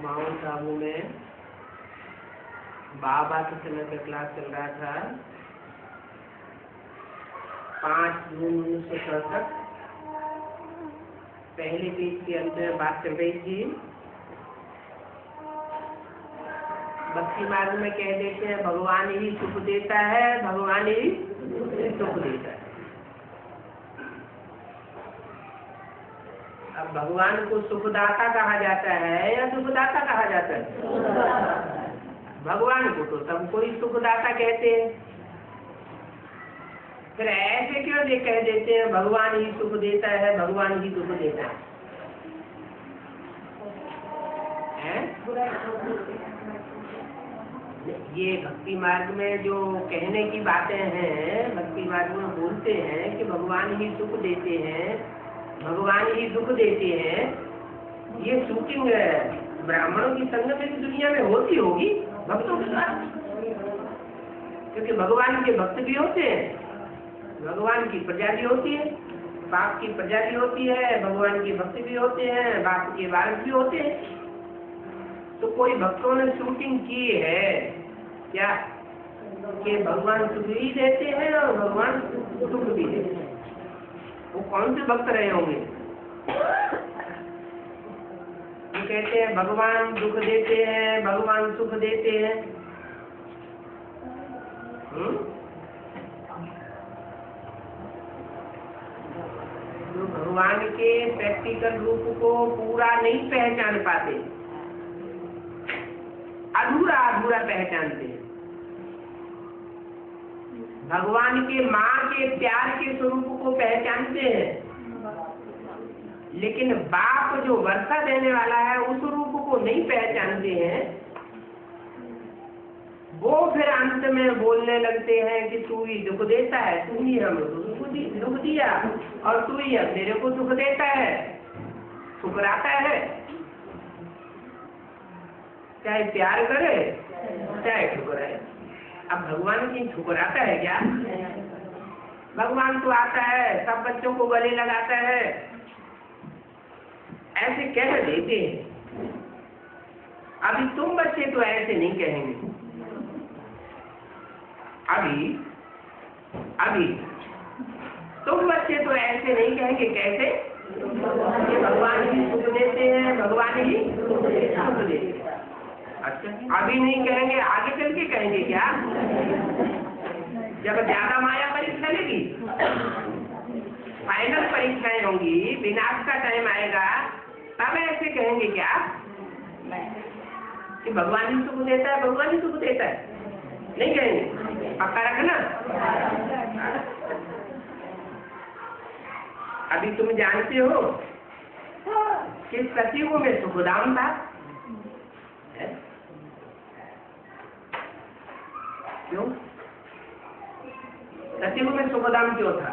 Mount Abu में बाबा के समय का क्लास चल रहा था। 5 जून 1967 पहले पेज के अंदर बात चल रही थी। भक्ति मार्ग में कह देते हैं भगवान ही सुख देता है, भगवान ही सुख देता है। अब भगवान को सुखदाता कहा जाता है या दुखदाता कहा जाता है? भगवान को तो सब कोई सुखदाता कहते हैं। फिर ऐसे क्यों ये कह देते हैं भगवान ही सुख देता है, भगवान ही दुख देता है? ये भक्ति मार्ग में जो कहने की बातें हैं, भक्ति मार्ग में बोलते हैं कि भगवान ही सुख देते हैं, भगवान ही दुख देते हैं, ये शूटिंग ब्राह्मणों की संग में दुनिया में होती होगी भक्तों के साथ, क्योंकि भगवान के भक्त भी होते हैं, भगवान की प्रजा भी होती है, बाप की प्रजा भी होती है, भगवान के भक्त भी होते हैं, बाप के बालक भी होते हैं। तो कोई भक्तों ने शूटिंग की है क्या कि भगवान सुख भी देते हैं और भगवान दुख भी देते हैं? वो कौन से भक्त रहे होंगे? वो कहते हैं भगवान दुख देते हैं, भगवान सुख देते हैं। तो भगवान के प्रैक्टिकल रूप को पूरा नहीं पहचान पाते, अधूरा अधूरा पहचानते हैं। भगवान के माँ के प्यार के स्वरूप को पहचानते हैं, लेकिन बाप जो वर्षा देने वाला है उस रूप को नहीं पहचानते हैं। वो फिर अंत में बोलने लगते हैं कि तू ही दुख देता है, तू ही हमें दुख दिया और तू ही अब मेरे को दुख देता है, ठुकराता है, चाहे प्यार करे चाहे ठुकराए। अब भगवान की ठुकराता है क्या? भगवान तो आता है, सब बच्चों को गले लगाता है, ऐसे कह देते हैं। अभी तुम बच्चे तो ऐसे नहीं कहेंगे, अभी तुम बच्चे तो ऐसे नहीं कहेंगे। कैसे? ये भगवान ही सुख देते हैं, भगवान ही सुख देते हैं। अच्छा, अभी नहीं कहेंगे, आगे चल के कहेंगे क्या? जब ज्यादा माया परीक्षा लेगी, फाइनल परीक्षाएं होंगी, विनाश का टाइम आएगा, तब ऐसे कहेंगे क्या कि भगवान ही सुख देता है, भगवान ही सुख देता है? नहीं कहेंगे, पक्का रखना। अभी तुम जानते हो कि सतयुग में सुखधाम था। क्यों सतयुग में सुखधाम क्यों था?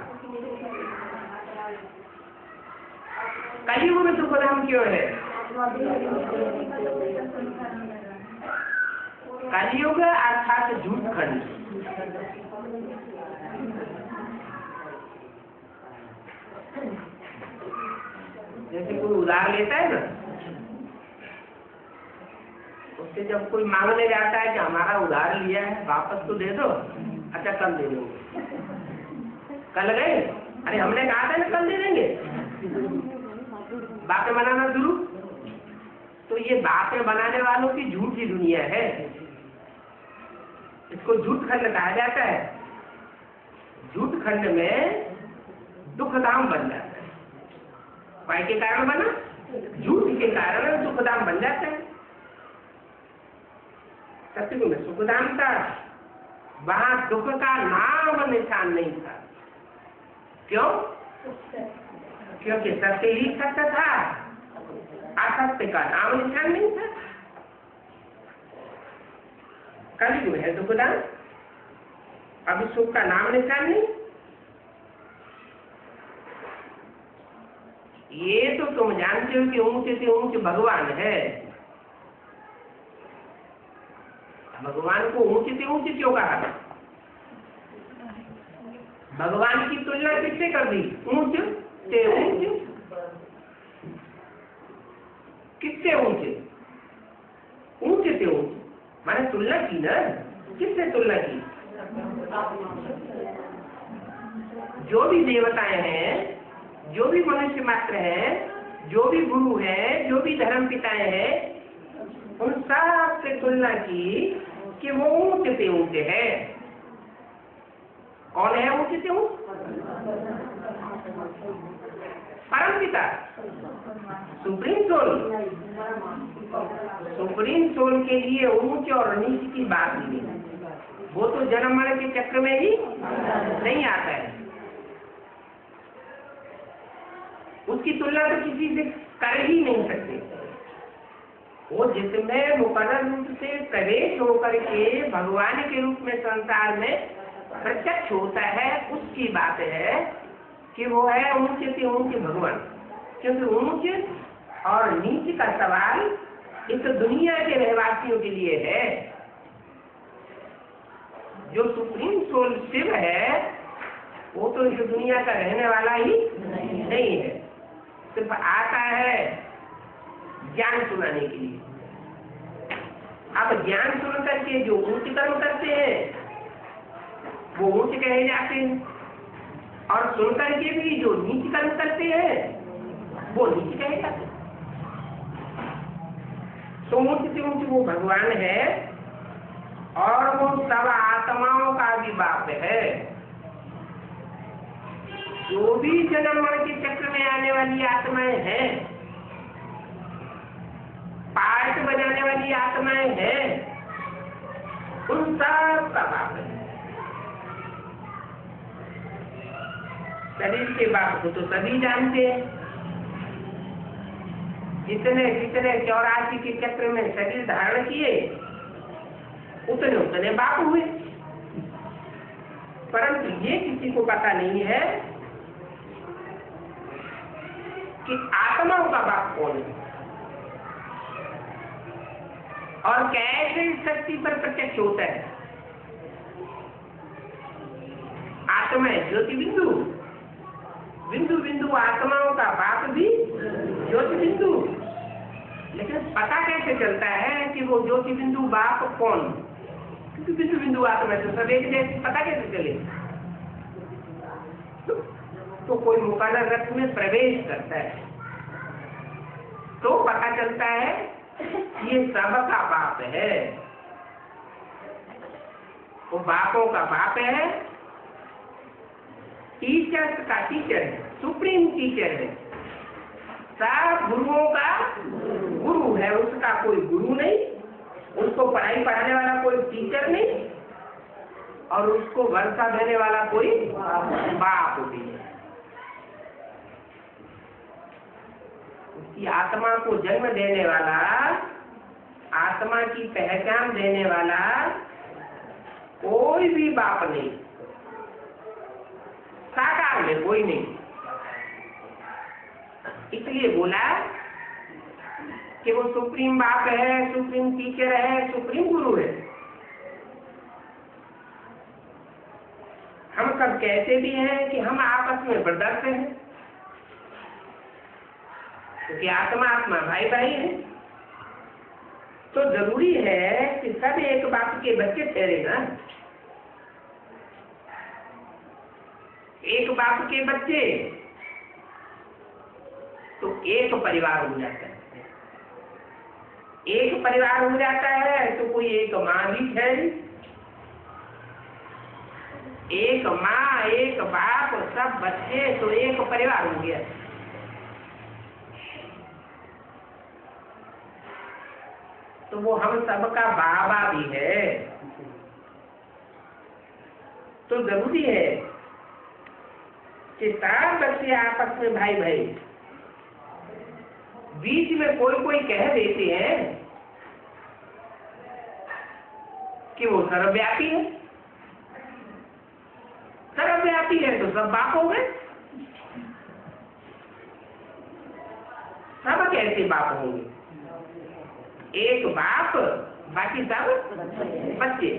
कलयुग में सुखधाम क्यों है? कलयुग अर्थात झूठ खंड। जैसे कोई उधार लेता है ना, उससे जब कोई मांगने जाता है कि हमारा उधार लिया है वापस तो दे दो, अच्छा कल दे देंगे। कल गए, अरे हमने कहा था ना कल दे देंगे, बातें बनाना शुरू। तो ये बातें बनाने वालों की झूठी दुनिया है, इसको झूठ खंड कहा जाता है। झूठ खंड में दुखधाम बन जाता है। काय के कारण बना? झूठ के कारण दुखधाम बन जाता है। सतयुग में सुखधाम था, वहां दुख का नाम निशान नहीं था। क्यों? क्योंकि सत्य ही सत्य था, असत्य का नाम निशान नहीं था। कलयुग है दुखधाम, अभी सुख का नाम निशान नहीं। ये तो तुम जानते हो कि ऊंचे से ऊंचे भगवान है। भगवान को ऊंचे से ऊंचे क्यों कहा? भगवान की तुलना किससे कर दी? ऊंचे से ऊंचे। किससे ऊंचे? ऊंचे से ऊंचे मैंने तुलना की ना। किससे तुलना की? जो भी देवताएं हैं, जो भी मनुष्य मात्र है, जो भी गुरु है, जो भी धर्म पिताएं हैं, उन सब से तुलना की कि वो ऊंचे से ऊंचे है। कौन है ऊंचे से ऊंचे? परम पिता, सुप्रीम सोल। सुप्रीम सोल के लिए ऊंचे और नीचे की बात नहीं, वो तो जन्म मरण के चक्र में ही नहीं आता है। उसकी तुलना तो किसी से कर ही नहीं सकते। वो जिसमें मुकर्रर रूप से प्रवेश होकर के भगवान के रूप में संसार में प्रत्यक्ष होता है, उसकी बात है कि वो है ऊंच से ऊंच भगवान। क्योंकि ऊंच और नीच का सवाल इस दुनिया के रहवासियों के लिए है। जो सुप्रीम सोल शिव है वो तो इस दुनिया का रहने वाला ही नहीं है, सिर्फ आता है ज्ञान सुनाने के लिए। अब ज्ञान सुन करके जो ऊंच कर्म करते हैं वो ऊंच कहे जाते हैं, और सुन करके भी जो नीच कर्म करते हैं वो नीच कहे जाते हैं। तो ऊंच से ऊंच वो भगवान है और वो सब आत्माओं का भी बाप है। जो भी जन्म मरण के चक्र में आने वाली आत्माएं हैं, पार्ट बजाने वाली आत्माएं हैं, उन सब का बाप है। शरीर के बाप को तो सभी जानते हैं। जितने जितने 84 के चक्र में शरीर धारण किए उतने उतने बाप हुए, परंतु ये किसी को पता नहीं है कि आत्माओं का बाप कौन है और कैसे इस शक्ति पर प्रत्यक्ष होता है। आत्मा है ज्योति बिंदु, बिंदु बिंदु आत्माओं का बाप भी ज्योति बिंदु। लेकिन पता कैसे चलता है कि वो ज्योति बिंदु बाप कौन? क्योंकि बिंदु बिंदु आत्मा से सब एक जैसे, पता कैसे चले? तो कोई मुकर्रर रथ में प्रवेश करता है तो पता चलता है ये सबका बाप है। वो बापों का बाप है, टीचर्स का टीचर है, सुप्रीम टीचर है, सब गुरुओं का गुरु है। उसका कोई गुरु नहीं, उसको पढ़ाई पढ़ाने वाला कोई टीचर नहीं, और उसको वर्षा देने वाला कोई बाप भी है। उसकी आत्मा को जन्म देने वाला, आत्मा की पहचान देने वाला कोई भी बाप नहीं, साकार में कोई नहीं। इसलिए बोला कि वो सुप्रीम बाप है, सुप्रीम टीचर है, सुप्रीम गुरु है। हम सब कहते भी हैं कि हम आपस में ब्रदर्स हैं, क्योंकि आत्मा आत्मा भाई भाई है। तो जरूरी है कि सब एक बाप के बच्चे ठहरे ना। एक बाप के बच्चे तो एक परिवार हो जाता है। एक परिवार हो जाता है तो कोई एक माँ भी ठहरी, एक माँ एक बाप सब बच्चे तो एक परिवार हो गया। तो वो हम सबका बाबा भी है। तो जरूरी है कि सब बच्चे आपस में भाई भाई। बीच में कोई कोई कह देते हैं कि वो सर्वव्यापी है। सर्वव्यापी है तो सब बाप हो गए। सब कैसे बाप होंगे? एक बाप बाकी सब बच्चे।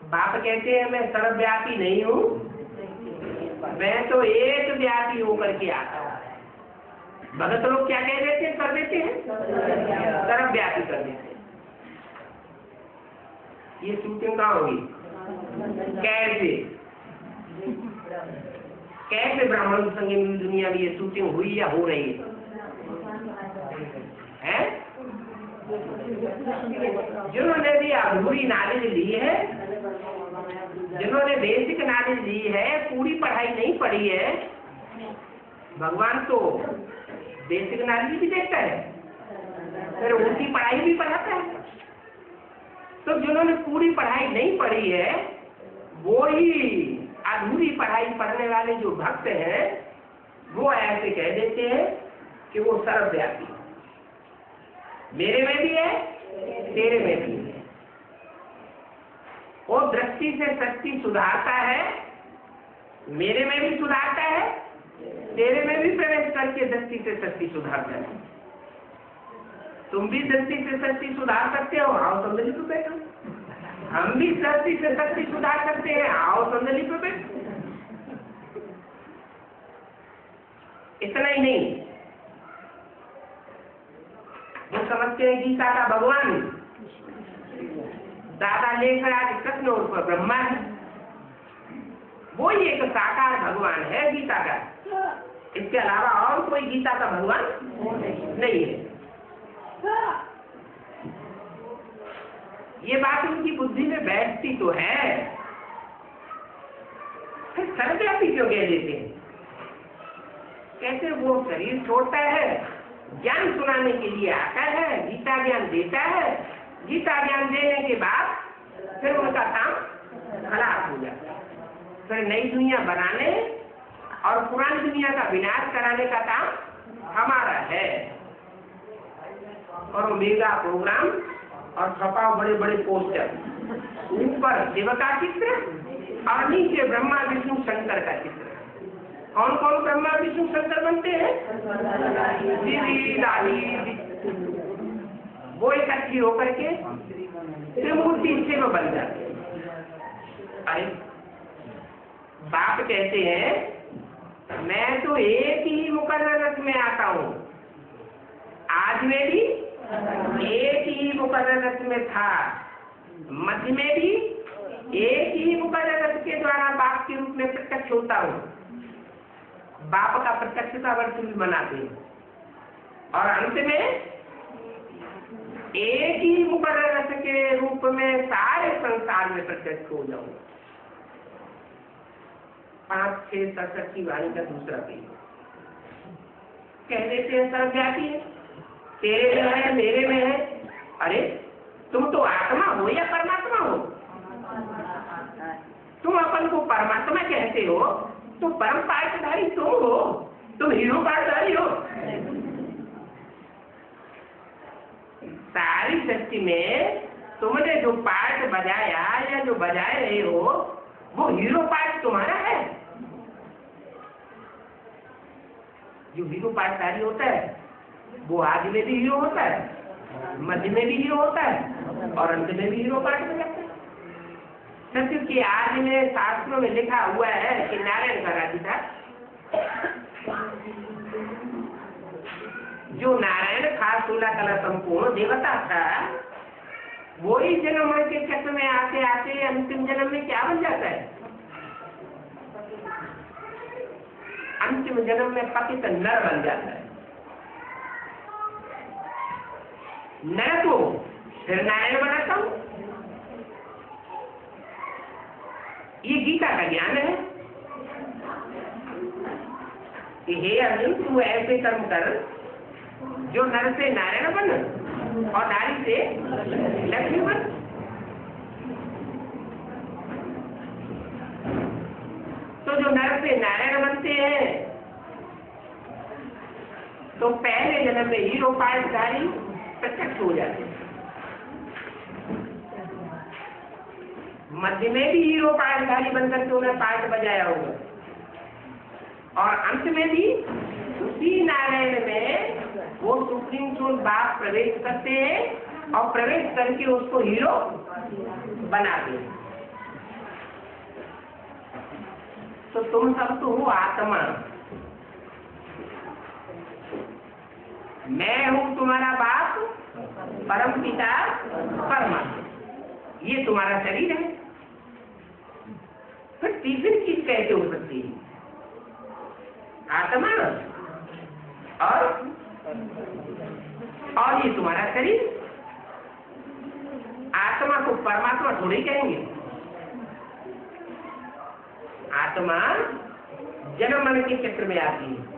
बाप कहते हैं मैं सर्वव्यापी नहीं हूँ, मैं तो एक व्यापी होकर के आता हूँ। भगत लोग क्या कह देते हैं, कर देते हैं, सर्वव्यापी कर देते हैं। ये शूटिंग कहाँ होगी? कैसे कैसे ब्राह्मण संगीत दुनिया में ये शूटिंग हुई या हो रही है? जिन्होंने भी अधूरी नॉलेज ली है, जिन्होंने बेसिक नॉलेज ली है, पूरी पढ़ाई नहीं पढ़ी है, भगवान तो बेसिक नॉलेज भी देता है, फिर उनकी पढ़ाई भी पढ़ाता है। तो जिन्होंने पूरी पढ़ाई नहीं पढ़ी है वो ही अधूरी पढ़ाई पढ़ने वाले जो भक्त हैं वो ऐसे कह देते हैं कि वो सर्वव्यापी, मेरे में भी है, तेरे में भी है। वो दृष्टि से शक्ति सुधारता है, मेरे में भी सुधारता है, तेरे में भी प्रवेश करके दृष्टि से शक्ति सुधारता है। तुम भी दृष्टि से शक्ति सुधार सकते हो, आओ संदली पे बैठो। हम भी दृष्टि से शक्ति सुधार सकते हैं, आओ संदली पे बैठो। इतना ही नहीं, वो समझते हैं गीता का भगवान दादा लेकर आज कृष्ण उर्फ ब्रह्मा है, वो ही एक साकार भगवान है गीता का। इसके अलावा और कोई गीता का भगवान नहीं है। ये बात उनकी बुद्धि में बैठती तो है, फिर सर्वव्यापी क्यों कह देते हैं? कैसे वो शरीर छोड़ता है, ज्ञान सुनाने के लिए आता है, गीता ज्ञान देता है, गीता ज्ञान देने के बाद फिर उनका काम खराब हो जाता है। फिर नई दुनिया बनाने और पुरानी दुनिया का विनाश कराने का काम हमारा है। और मेगा प्रोग्राम और छपाओ बड़े बड़े पोस्टर, ऊपर शिव का चित्र और नीचे ब्रह्मा विष्णु शंकर का चित्र। कौन कौन ब्रह्मा विष्णु शंकर बनते हैं? वो इकट्ठी होकर के त्रिमूर्ति शिव बन जाते हैं। अरे बाप कहते हैं मैं तो एक ही मुकर्रर रथ में आता हूँ, आज में भी एक ही मुकर्रर रथ में था, मध्य में भी एक ही मुकर्रर रथ के द्वारा बाप के रूप में प्रत्यक्ष होता हूँ। बाप का प्रत्यक्षता वर्ष भी मनाते हैं और अंत में एक ही मुकर्रर रथ के रूप में सारे संसार में प्रत्यक्ष हो जाऊंगा। 5-6 की वाणी का दूसरा पेज कह देते हैं सर्वव्यापी है, तेरे में है, मेरे में है। अरे तुम तो आत्मा हो या परमात्मा हो? तुम अपन को परमात्मा कहते हो तो परम पाठधारी तुम हो, तुम हीरो पाठधारी हो। सारी सृष्टि में तुमने जो पाठ बजाया या जो बजाए रहे हो वो हीरो पाठ तुम्हारा है। जो हीरो पाठधारी होता है वो आदि में भी हीरो होता है, मध्य में भी हीरो होता है और अंत में भी हीरो पाठ बजाता है। सत्य के आदि में शास्त्रों में लिखा हुआ है कि नारायण का राज्य था। जो नारायण खास 16 कला संपूर्ण देवता था, वो ही जन्म के चक्र में आते आते अंतिम जन्म में क्या बन जाता है? अंतिम जन्म में पतित नर बन जाता है। नर को फिर नारायण बनाता हूं। ये गीता का ज्ञान है कि हे अर्जुन तू ऐसे कर्म कर जो नर से नारायण बन और नारी से लक्ष्मी बन। तो जो नर से नारायण बनते हैं तो पहले जन्म में हीरो पाठधारी प्रत्यक्ष हो जाते हैं, मध्य में भी हीरो पाठधारी बनकर के उन्हें पाठ बजाया होगा और अंत में भी उसी नारायण में वो सुप्रीम सोल बाप प्रवेश करते हैं और प्रवेश करके उसको हीरो बनाते हैं। तो तुम सब तो हो आत्मा, मैं हूं तुम्हारा बाप परम पिता परमात्मा, ये तुम्हारा शरीर है। फिर तीसरी चीज कैसे हो सकती है? आत्मा और ये तुम्हारा शरीर। आत्मा को परमात्मा थोड़ी कहेंगे। आत्मा जन्म मरण के चक्र में आती है,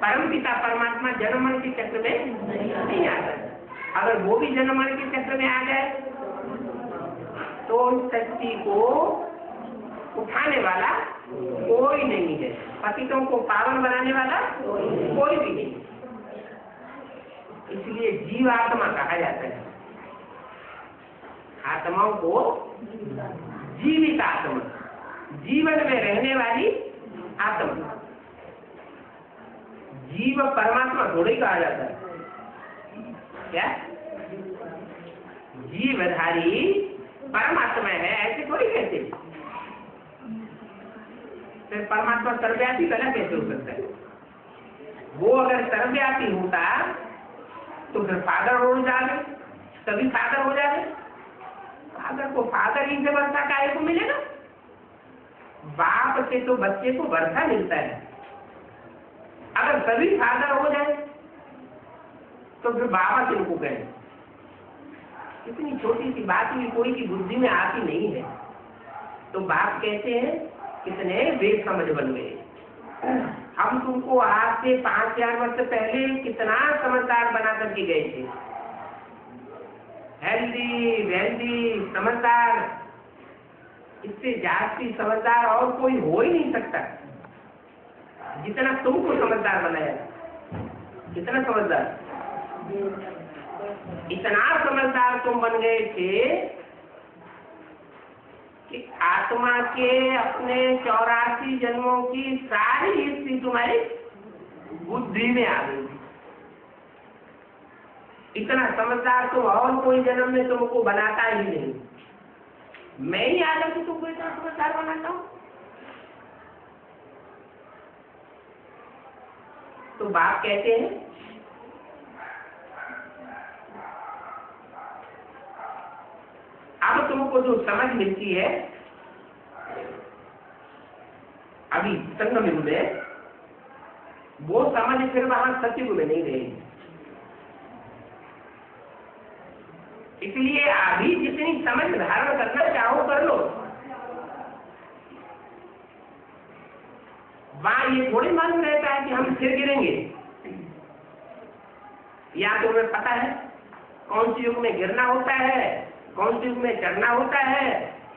परम पिता परमात्मा जन्म मरण के चक्र में नहीं आता। अगर वो भी जन्म मरण के चक्र में आ जाए तो उस शक्ति को उठाने वाला कोई नहीं है, पतितों को पावन बनाने वाला कोई भी नहीं, इसलिए जीवात्मा कहा जाता है। आत्माओं को जीवित आत्मा, जीवन में रहने वाली आत्मा। जीव परमात्मा थोड़ी कहा जाता है, क्या जीवधारी परमात्मा है ऐसे थोड़ी कहते। फिर परमात्मा सर्वव्यापी कला कैसे हो सकता है? वो अगर सर्वव्यापी होता तो फिर फादर हो जाए, तभी फादर हो जाए। फादर को फादर ही से वर्षा काय को मिलेगा? बाप से तो बच्चे को वर्षा मिलता है। अगर सभी फादर हो जाए तो फिर बाबा किनको कहें? इतनी छोटी सी बात भी कोई की बुद्धि में आती नहीं है। तो बाप कहते हैं कितने बेसमझ बन गए। हम तुमको आज से 5000 वर्ष पहले कितना समझदार बना करके गए थे, हेल्दी वेल्दी समझदार, इससे जास्ती समझदार और कोई हो ही नहीं सकता जितना तुमको समझदार बनाया। कितना समझदार, इतना समझदार तुम बन गए थे कि आत्मा के अपने 84 जन्मों की सारी हिस्ट्री तुम्हारी बुद्धि में आ गई। इतना समझदार तुम और कोई जन्म में तुमको बनाता ही नहीं। मैं ही आदम कि तुमको इतना समझदार बनाता हूं। तो बाप कहते हैं अब तुमको जो समझ मिलती है अभी संगम युग में, वो समझ फिर वहां सतयुग में नहीं रहेगी। इसलिए अभी जितनी समझ धारण करना चाहो कर लो। वहां ये थोड़ी मालूम रहता है कि हम फिर गिरेंगे। या तो हमें पता है कौन सी युग में गिरना होता है, कौन सी युग में चढ़ना होता है,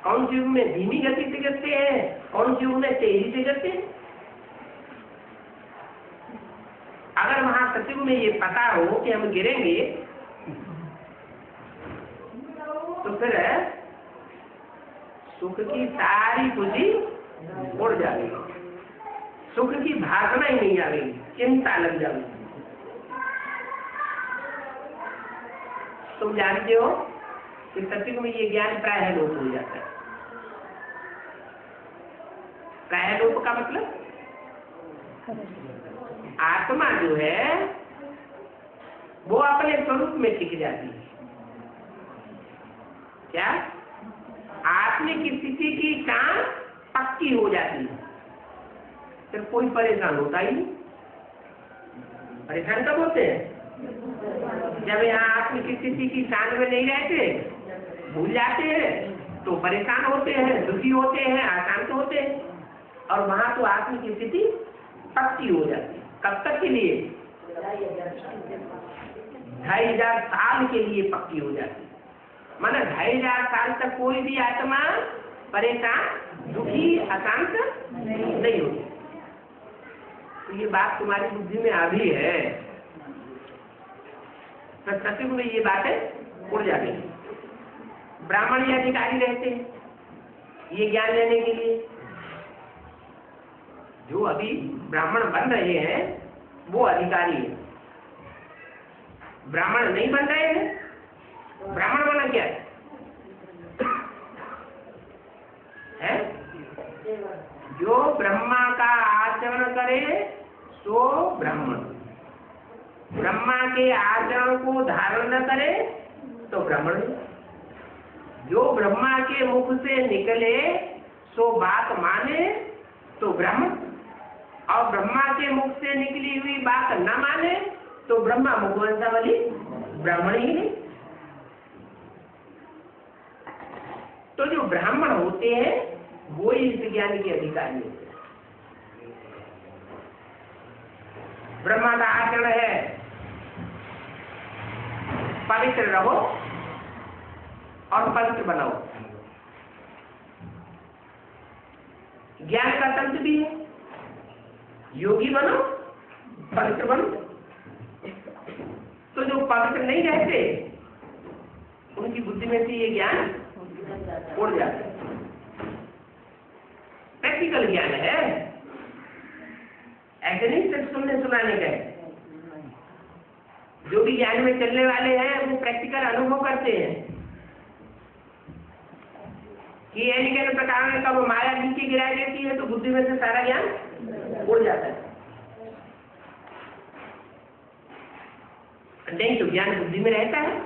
कौन सी युग में धीमी गति से गिरते हैं, कौन सी युग में तेजी से गिरते हैं। अगर वहां सतयुग में ये पता हो कि हम गिरेंगे तो फिर सुख की सारी खुशी उड़ जाएगी, सुख की भावना ही नहीं आएगी, चिंता लग जाएगी। तुम जानते हो कि सतयुग में ये ज्ञान प्रायः लोप हो जाता है। प्रायः लोप का मतलब आत्मा जो है वो अपने स्वरूप में टिक जाती है। क्या? आत्मिक स्थिति की शान पक्की हो जाती है, फिर कोई परेशान होता ही नहीं। परेशान कब होते हैं? जब यहाँ आत्मिक स्थिति की शान में नहीं रहते, भूल जाते हैं तो परेशान होते हैं, दुखी होते हैं, अशांत होते हैं। और वहां तो आत्मिक स्थिति पक्की हो जाती है। कब तक के लिए? 2500 साल के लिए पक्की हो जाती है। माना 2500 साल तक कोई भी आत्मा परेशान, दुखी, अशांत नहीं होती। तो ये बात तुम्हारी बुद्धि में आ भी है, तो सतयुग में ये बातें उड़ जाती है। ब्राह्मण ये अधिकारी रहते हैं ये ज्ञान लेने के लिए। जो अभी ब्राह्मण बन रहे हैं वो अधिकारी है। ब्राह्मण नहीं बन रहे हैं, ब्राह्मण बना क्या है? जो ब्रह्मा का आचरण करे सो ब्राह्मण, ब्रह्मा के आचरण को धारण न करे तो ब्राह्मण। जो ब्रह्मा के मुख से निकले सो बात माने तो ब्राह्मण, और ब्रह्मा के मुख से निकली हुई बात न माने तो ब्रह्मा मुखवंशावली ब्राह्मण ही नहीं। तो जो ब्राह्मण होते हैं वो ही इस ज्ञान के अधिकारी होते हैं। ब्रह्मा का आचरण है पवित्र रहो और पवित्र बनाओ। ज्ञान का तंत्र भी है। योगी बनो, पवित्र बनो। तो जो पवित्र नहीं रहते उनकी बुद्धि में से ये ज्ञान उड़ जाता है। प्रैक्टिकल ज्ञान है, ऐसे नहीं सिर्फ सुनने सुनाने का है। जो भी ज्ञान में चलने वाले हैं वो प्रैक्टिकल अनुभव करते हैं कि एनिकल प्रकार का वो माया नीचे गिराई देती है तो बुद्धि में से सारा ज्ञान उड़ जाता है। नहीं तो ज्ञान बुद्धि में रहता है।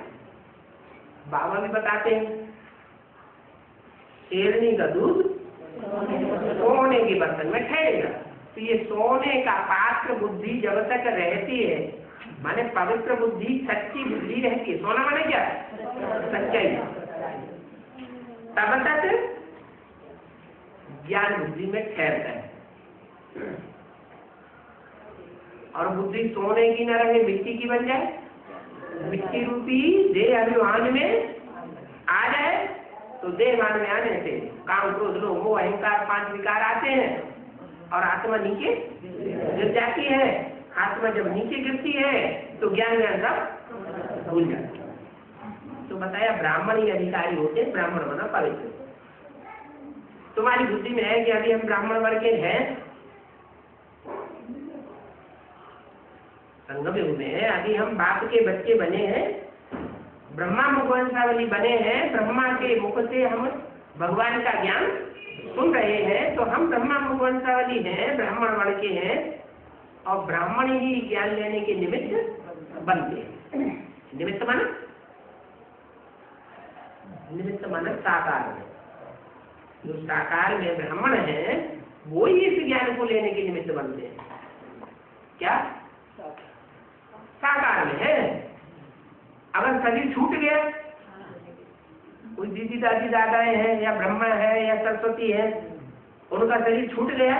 बाबा भी बताते हैं शेरनी का दूध सोने के बर्तन में ठहरेगा। तो ये सोने का पात्र बुद्धि जब तक रहती है, माने पवित्र बुद्धि, सच्ची बुद्धि रहती है। सोना माने क्या? सच्चाई। तब तक ज्ञान बुद्धि में ठहरता है। और बुद्धि सोने की न रहे, मिट्टी की बन जाए, मिट्टी रूपी देह अभिमान में आ जाए, तो देह मान में आने से काम, क्रोध, लोभ, मोह, अहंकार 5 विकार आते हैं और आत्मा नीचे गिर जाती है। आत्मा जब नीचे गिरती है तो ज्ञान में सब भूल जाता है। तो बताया ब्राह्मण ही अधिकारी होते, ब्राह्मण बना पवित्र। तुम्हारी बुद्धि में है कि अभी हम ब्राह्मण वर्ग के हैं, संगम युग में अभी हम बाप के बच्चे बने हैं, ब्रह्मा मुखवंशावली बने हैं, ब्रह्मा के मुख से हम भगवान का ज्ञान सुन रहे हैं। तो हम ब्रह्मा मुखवंशावली हैं, ब्राह्मण वर्ण के हैं और ब्राह्मण ही ज्ञान लेने के निमित्त बनते हैं। निमित्त माना? निमित्त माना साकार में। जो साकार में ब्राह्मण है वो ही इस ज्ञान को लेने के निमित्त बनते हैं। क्या? साकार में है। अगर शरीर छूट गया, कोई दीदी दादी दादाएं हैं या ब्रह्मा है या सरस्वती है, उनका शरीर छूट गया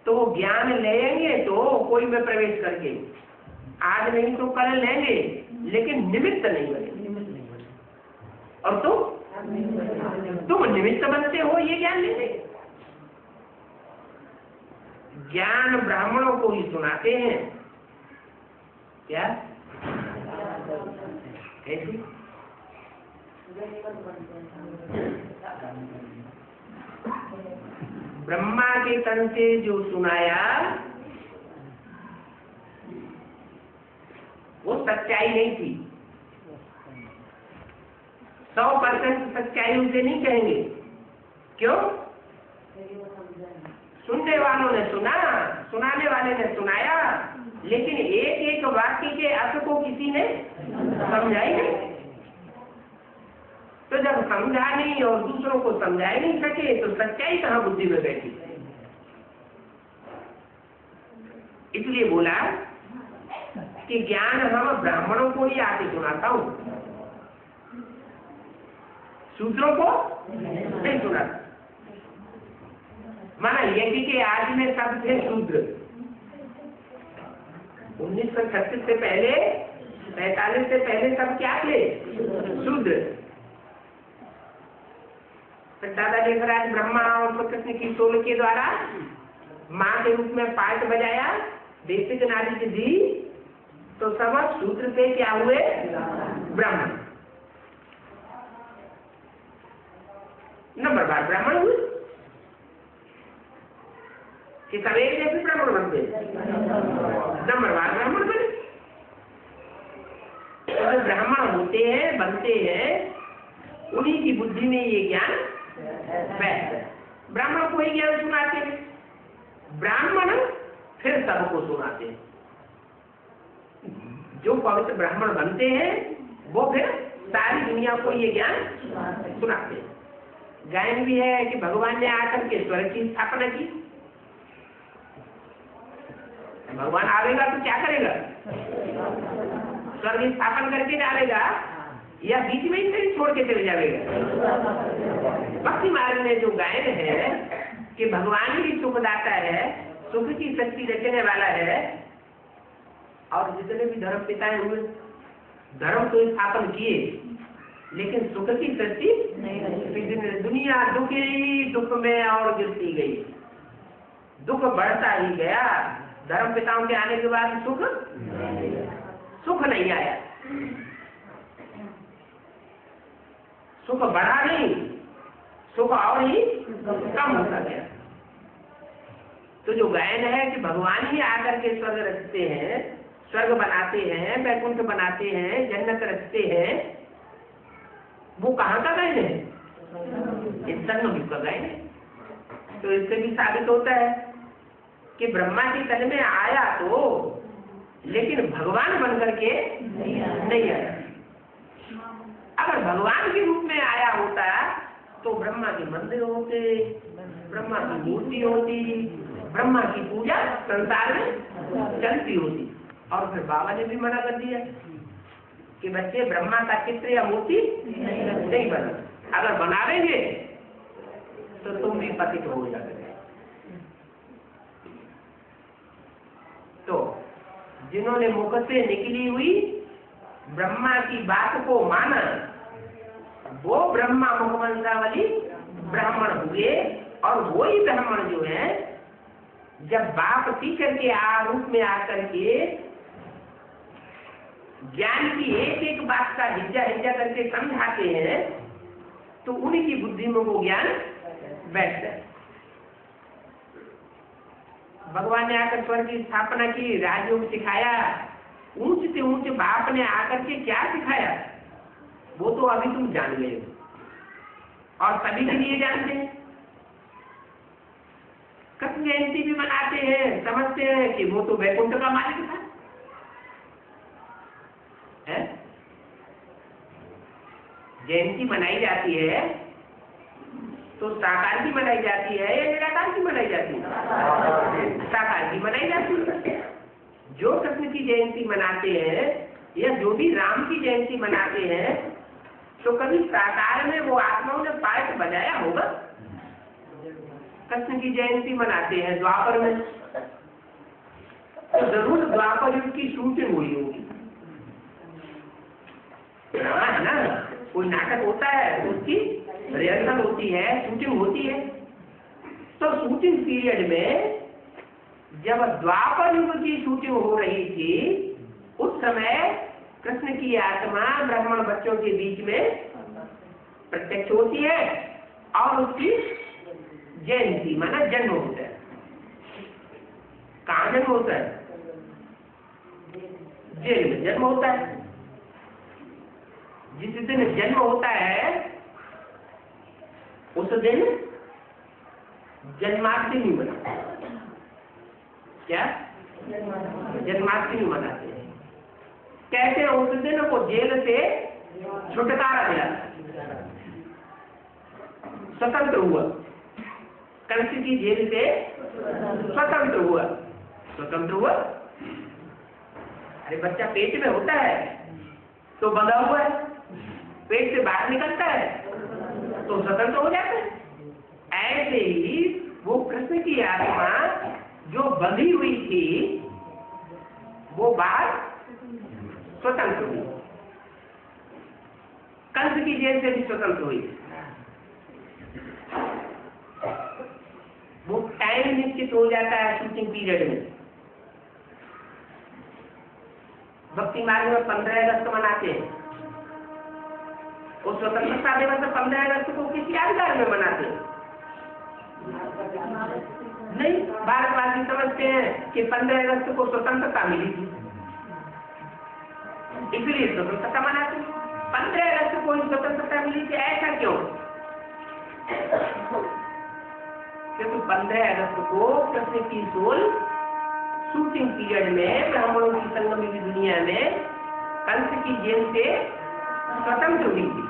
तो वो ज्ञान लेंगे तो कोई में प्रवेश करके, आज नहीं तो कल लेंगे, लेकिन निमित्त नहीं बने। और तुम निमित्त बनते हो ये ज्ञान लेने। ज्ञान ब्राह्मणों को ही सुनाते हैं। क्या? कैसी? ब्रह्मा के तन से जो सुनाया वो सच्चाई नहीं थी। 100% सच्चाई उसे नहीं कहेंगे। क्यों? सुनने वालों ने सुना, सुनाने वाले ने सुनाया, लेकिन एक एक वाक्य के अर्थ को किसी ने समझा ही नहीं। तो जब समझा नहीं और दूसरों को समझा ही नहीं सके तो सच्चाई कहाँ बुद्धि में बैठी। इसलिए बोला कि ज्ञान हम ब्राह्मणों को ही आके सुनाता हूं, शूद्रों को नहीं सुनाता। माना यज्ञ के आदि में सब थे शूद्र। 1936 से पहले, 45 से पहले सब क्या थे? शूद्र। दादा देवराज ब्रह्मा और कृष्ण की सोल के द्वारा माँ के रूप में पाठ बजाया, बेसिक नॉलेज दी, तो सब शूद्र से क्या हुए? ब्राह्मण। नंबर बार ब्राह्मण हुए कि सब एक जैसे ब्राह्मण बनते, नंबर बार ब्राह्मण बने। तो ब्राह्मण होते हैं, बनते हैं, उन्हीं की बुद्धि में ये ज्ञान बैठता है। ब्राह्मण को ही ज्ञान सुनाते हैं, ब्राह्मण फिर सबको सुनाते हैं। जो पवित्र ब्राह्मण बनते हैं वो फिर सारी दुनिया को ये ज्ञान सुनाते हैं। गायन भी है कि भगवान ने आकर के स्वर्ग की स्थापना की। भगवान आवेगा तो क्या करेगा? स्वर्ग स्थापन करके डालेगा या बीच में ही छोड़ के चले जाएगा? भक्ति मार्ग में जो गायन है कि भगवान ही सुख दाता है, सुख की शक्ति रखने वाला है, और जितने भी धर्म पिताएं हुए धर्म को स्थापन किए लेकिन सुख की सृष्टि नहीं। दुनिया दुख ही दुख में और गिरती गई, दुख बढ़ता ही गया। धर्म पिताओं के आने के बाद सुख नहीं आया, सुख बढ़ा नहीं, सुख और ही कम होता गया। तो जो गायन है कि भगवान ही आकर के स्वर्ग रचते हैं, स्वर्ग बनाते हैं, वैकुंठ बनाते हैं, जन्नत रचते हैं, वो कहाँ का गायन है? इस संग का गायन है। तो इससे भी साबित होता है कि ब्रह्मा के तन में आया तो, लेकिन भगवान बनकर के नहीं आया। अगर भगवान के रूप में आया होता तो ब्रह्मा के मंदिर होते, ब्रह्मा की मूर्ति होती, ब्रह्मा की पूजा संसार में चलती होती। और फिर बाबा ने भी मना कर दिया कि बच्चे ब्रह्मा का चित्र या मूर्ति नहीं बना, अगर बनावेंगे तो तुम भी पतित हो जाओगे। तो जिन्होंने मुख से निकली हुई ब्रह्मा की बात को माना, वो ब्रह्मा मुखवंशावली ब्राह्मण हुए। और वो ही ब्राह्मण जो है, जब बाप टीचर के रूप में आकर के ज्ञान की एक एक बात का हिज्जा हिज्जा करके समझाते हैं, तो उनकी बुद्धि में वो ज्ञान बैठता है। भगवान ने आकर स्वर्ग की स्थापना की, राजयोग सिखाया, ऊंच से ऊंच बाप ने आकर के क्या सिखाया वो तो अभी तुम जान गए हो और सभी के लिए जानते हैं। कृष्ण जयंती भी मनाते हैं, समझते हैं कि वो तो वैकुंठ का मालिक था, है? जयंती मनाई जाती है तो साकार की मनाई जाती है या निराकार की मनाई जाती है? साकार की मनाई जाती है। जो कृष्ण की जयंती मनाते हैं या जो भी राम की जयंती मनाते हैं, तो कभी साकार में वो आत्माओं ने पार्ट बजाया होगा? कृष्ण की जयंती मनाते हैं द्वापर में, तो जरूर द्वापर युग की शूटिंग हुई होगी। ड्रामा है ना, कोई नाटक होता है, उसकी रिहर्सल होती है, शूटिंग होती है। तो शूटिंग पीरियड में जब द्वापर युग की शूटिंग हो रही थी, उस समय कृष्ण की आत्मा ब्राह्मण बच्चों के बीच में प्रत्यक्ष होती है और उसकी जयंती माना जन्म होता है। कहाँ जन्म होता है? जेल में जन्म होता है। जिस दिन जन्म होता है उस दिन जन्माष्टमी मनाते हैं। क्या? जन्माष्टमी मनाते हैं। कहते हैं उस दिन वो जेल से छुटकारा मिला, स्वतंत्र हुआ, कंस की जेल से स्वतंत्र हुआ। स्वतंत्र हुआ, अरे बच्चा पेट में होता है तो बंधा हुआ है, पेट से बाहर निकलता है तो स्वतंत्र हो जाता है। ऐसे ही वो कृष्ण की आत्मा जो बंधी हुई थी वो बाहर स्वतंत्र हुई, कंस की जेल से भी स्वतंत्र हुई। वो टाइम निश्चित हो जाता है शूटिंग पीरियड में। भक्ति मार्ग में 15 अगस्त मनाते हैं, उस स्वतंत्रता दिवस 15 अगस्त को किसी यादगार में मनाते हैं नहीं। भारतवासी समझते हैं कि 15 अगस्त को स्वतंत्रता मिली थी, इसलिए स्वतंत्रता मनाते हैं। 15 अगस्त को स्वतंत्रता मिली थी, ऐसा क्यों? क्योंकि 15 अगस्त को कृष्ण की सोल शूटिंग पीरियड में ब्राह्मणों की संगम की दुनिया में कंस की जेल से स्वतंत्र हुई थी,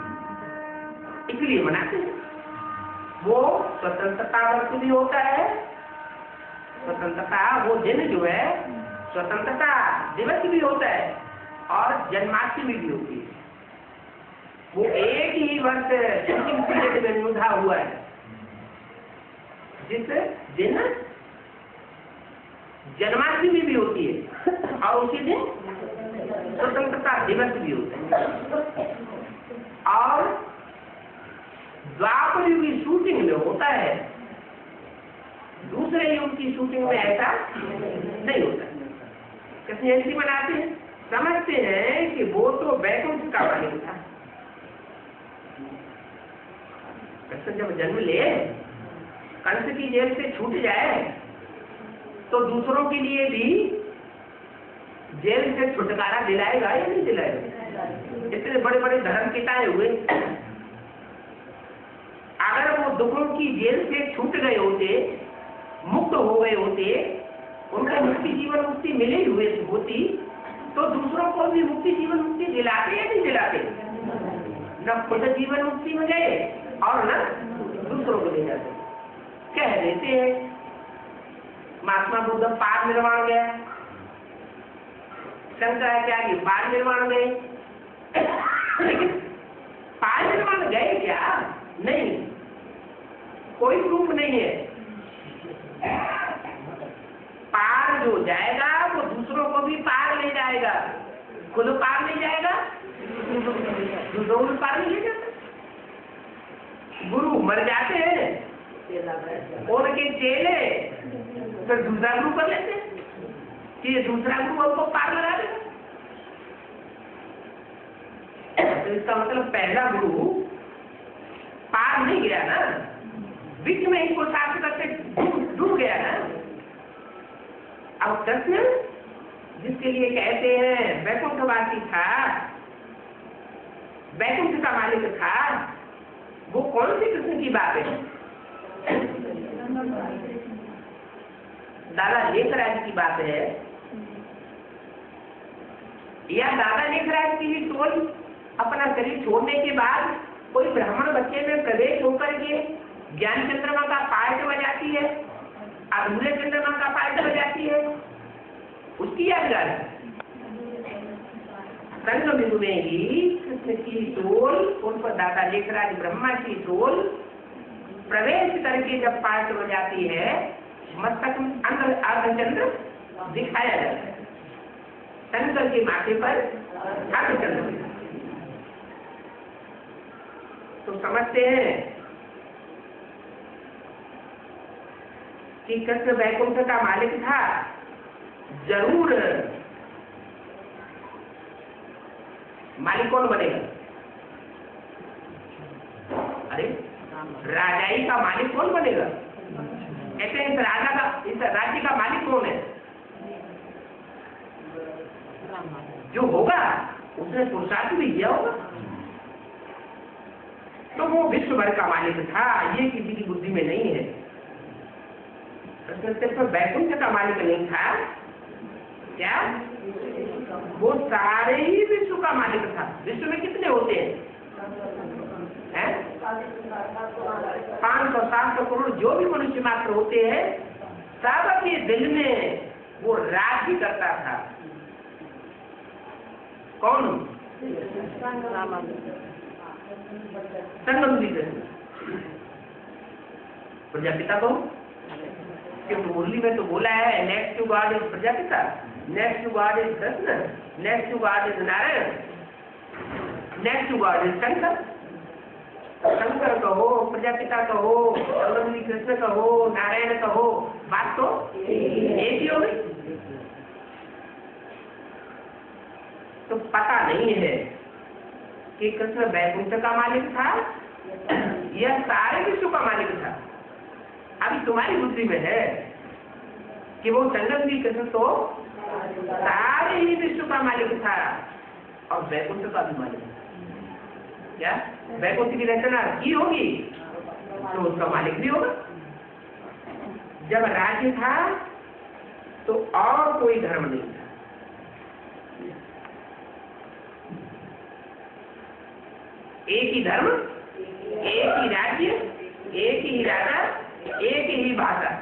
इसलिए मनाते हैं। वो स्वतंत्रता वर्ष भी होता है, स्वतंत्रता वो दिन जो है स्वतंत्रता दिवस भी होता है और जन्माष्टमी भी होती है। वो एक ही वर्ष शूटिंग पीरियड में निभा हुआ है, जिस दिन जन्माष्टमी भी होती है और उसी दिन स्वतंत्रता दिवस भी होता है। और द्वापर युग की शूटिंग में होता है, दूसरे युग की शूटिंग में ऐसा नहीं होता। कृष्ण जयंती मनाते हैं, समझते हैं कि वो तो वैकुंठ का मालिक था। कृष्ण जब जन्म ले, कंस की जेल से छूट जाए, तो दूसरों के लिए भी जेल से छुटकारा दिलाएगा या नहीं दिलाएगा? इतने बड़े बड़े धर्म पिताएं हुए, अगर वो दुखों की जेल से छूट गए होते, मुक्त हो गए होते, उनको मुक्ति जीवन मुक्ति मिले हुए होती, तो दूसरों को भी मुक्ति जीवन मुक्ति दिलाते या नहीं दिलाते? न खुद जीवन मुक्ति में गए और न दूसरों को ले जाते। कह देते हैं महात्मा बुद्ध पार निर्वाण गया, शंकराचार्य पार निर्वाण गए, लेकिन पार निर्वाण गए क्या? नहीं, कोई प्रूफ नहीं है। पार जो जाएगा वो दूसरों को भी पार ले जाएगा, खुद पार नहीं जाएगा, दूसरों को पार नहीं ले जाता। गुरु मर जाते हैं, उनके चेले फिर दूसरा गुरु कर लेते हैं कि ये दूसरा गुरु उनको पार लगा देगा। तो इसका मतलब पहला गुरु पार नहीं गया ना, बीच में इनको साथ करके डूब गया ना। अब कृष्ण जिसके लिए कहते हैं वैकुंठवासी था, वैकुंठ का मालिक था, वो कौन सी कृष्ण की बात है? दादा लेखराज की बात है, या दादा लेखराज की ही टोल अपना शरीर छोड़ने के बाद कोई ब्राह्मण बच्चे में प्रवेश होकर के ज्ञान चंद्रमा का पाठ बजाती है, अधूरे चंद्रमा का पाठ बजाती है, उसकी यादगार है। संग बिंदु में ही कृष्ण की टोल, उन पर दादा लेखराज ब्रह्मा की टोल प्रवेश करके जब पाठ बजाती है, मस्तक में अर्धचंद्र दिखाया जाता है, शंकर के माथे पर अर्धचंद्र। तो समझते हैं कि कृष्ण वैकुंठ का मालिक था, जरूर मालिक कौन बनेगा? अरे राजाई का मालिक कौन बनेगा? कहते हैं इस राज्य का मालिक कौन है? जो होगा उसने पुरुषार्थ भी किया होगा। तो वो विश्व भर का मालिक था, ये किसी की बुद्धि में नहीं है। कृष्ण सिर्फ वैकुंठ का मालिक नहीं था, क्या वो सारे ही विश्व का मालिक था। विश्व में कितने होते हैं? 500-700 करोड़ जो भी मनुष्य मात्र होते हैं, सबके दिल में वो राज्य करता था। कौन? संगम जी प्रजापिता को, कि मुरली में तो बोला है next to God is Prajapita, next to God is Krishna, next to God is Narayan, next to God is Shankar. Shankar कहो, प्रजापिता कहो, संगम कृष्ण कहो, नारायण कहो, बात तो एक ही हो गई। तो पता नहीं है कि कृष्ण वैकुंठ का मालिक था या सारे विश्व का मालिक था। अभी तुम्हारी बुद्धि में है कि वो संगम जी कृष्ण तो सारे ही विश्व का मालिक था और वैकुंठ का भी मालिक था। क्या वैकुंठ की रचना की होगी तो उसका मालिक भी होगा। जब राज्य था तो और कोई धर्म नहीं था, एक ही धर्म, एक ही राज्य, एक ही राजा, एक ही भाषा,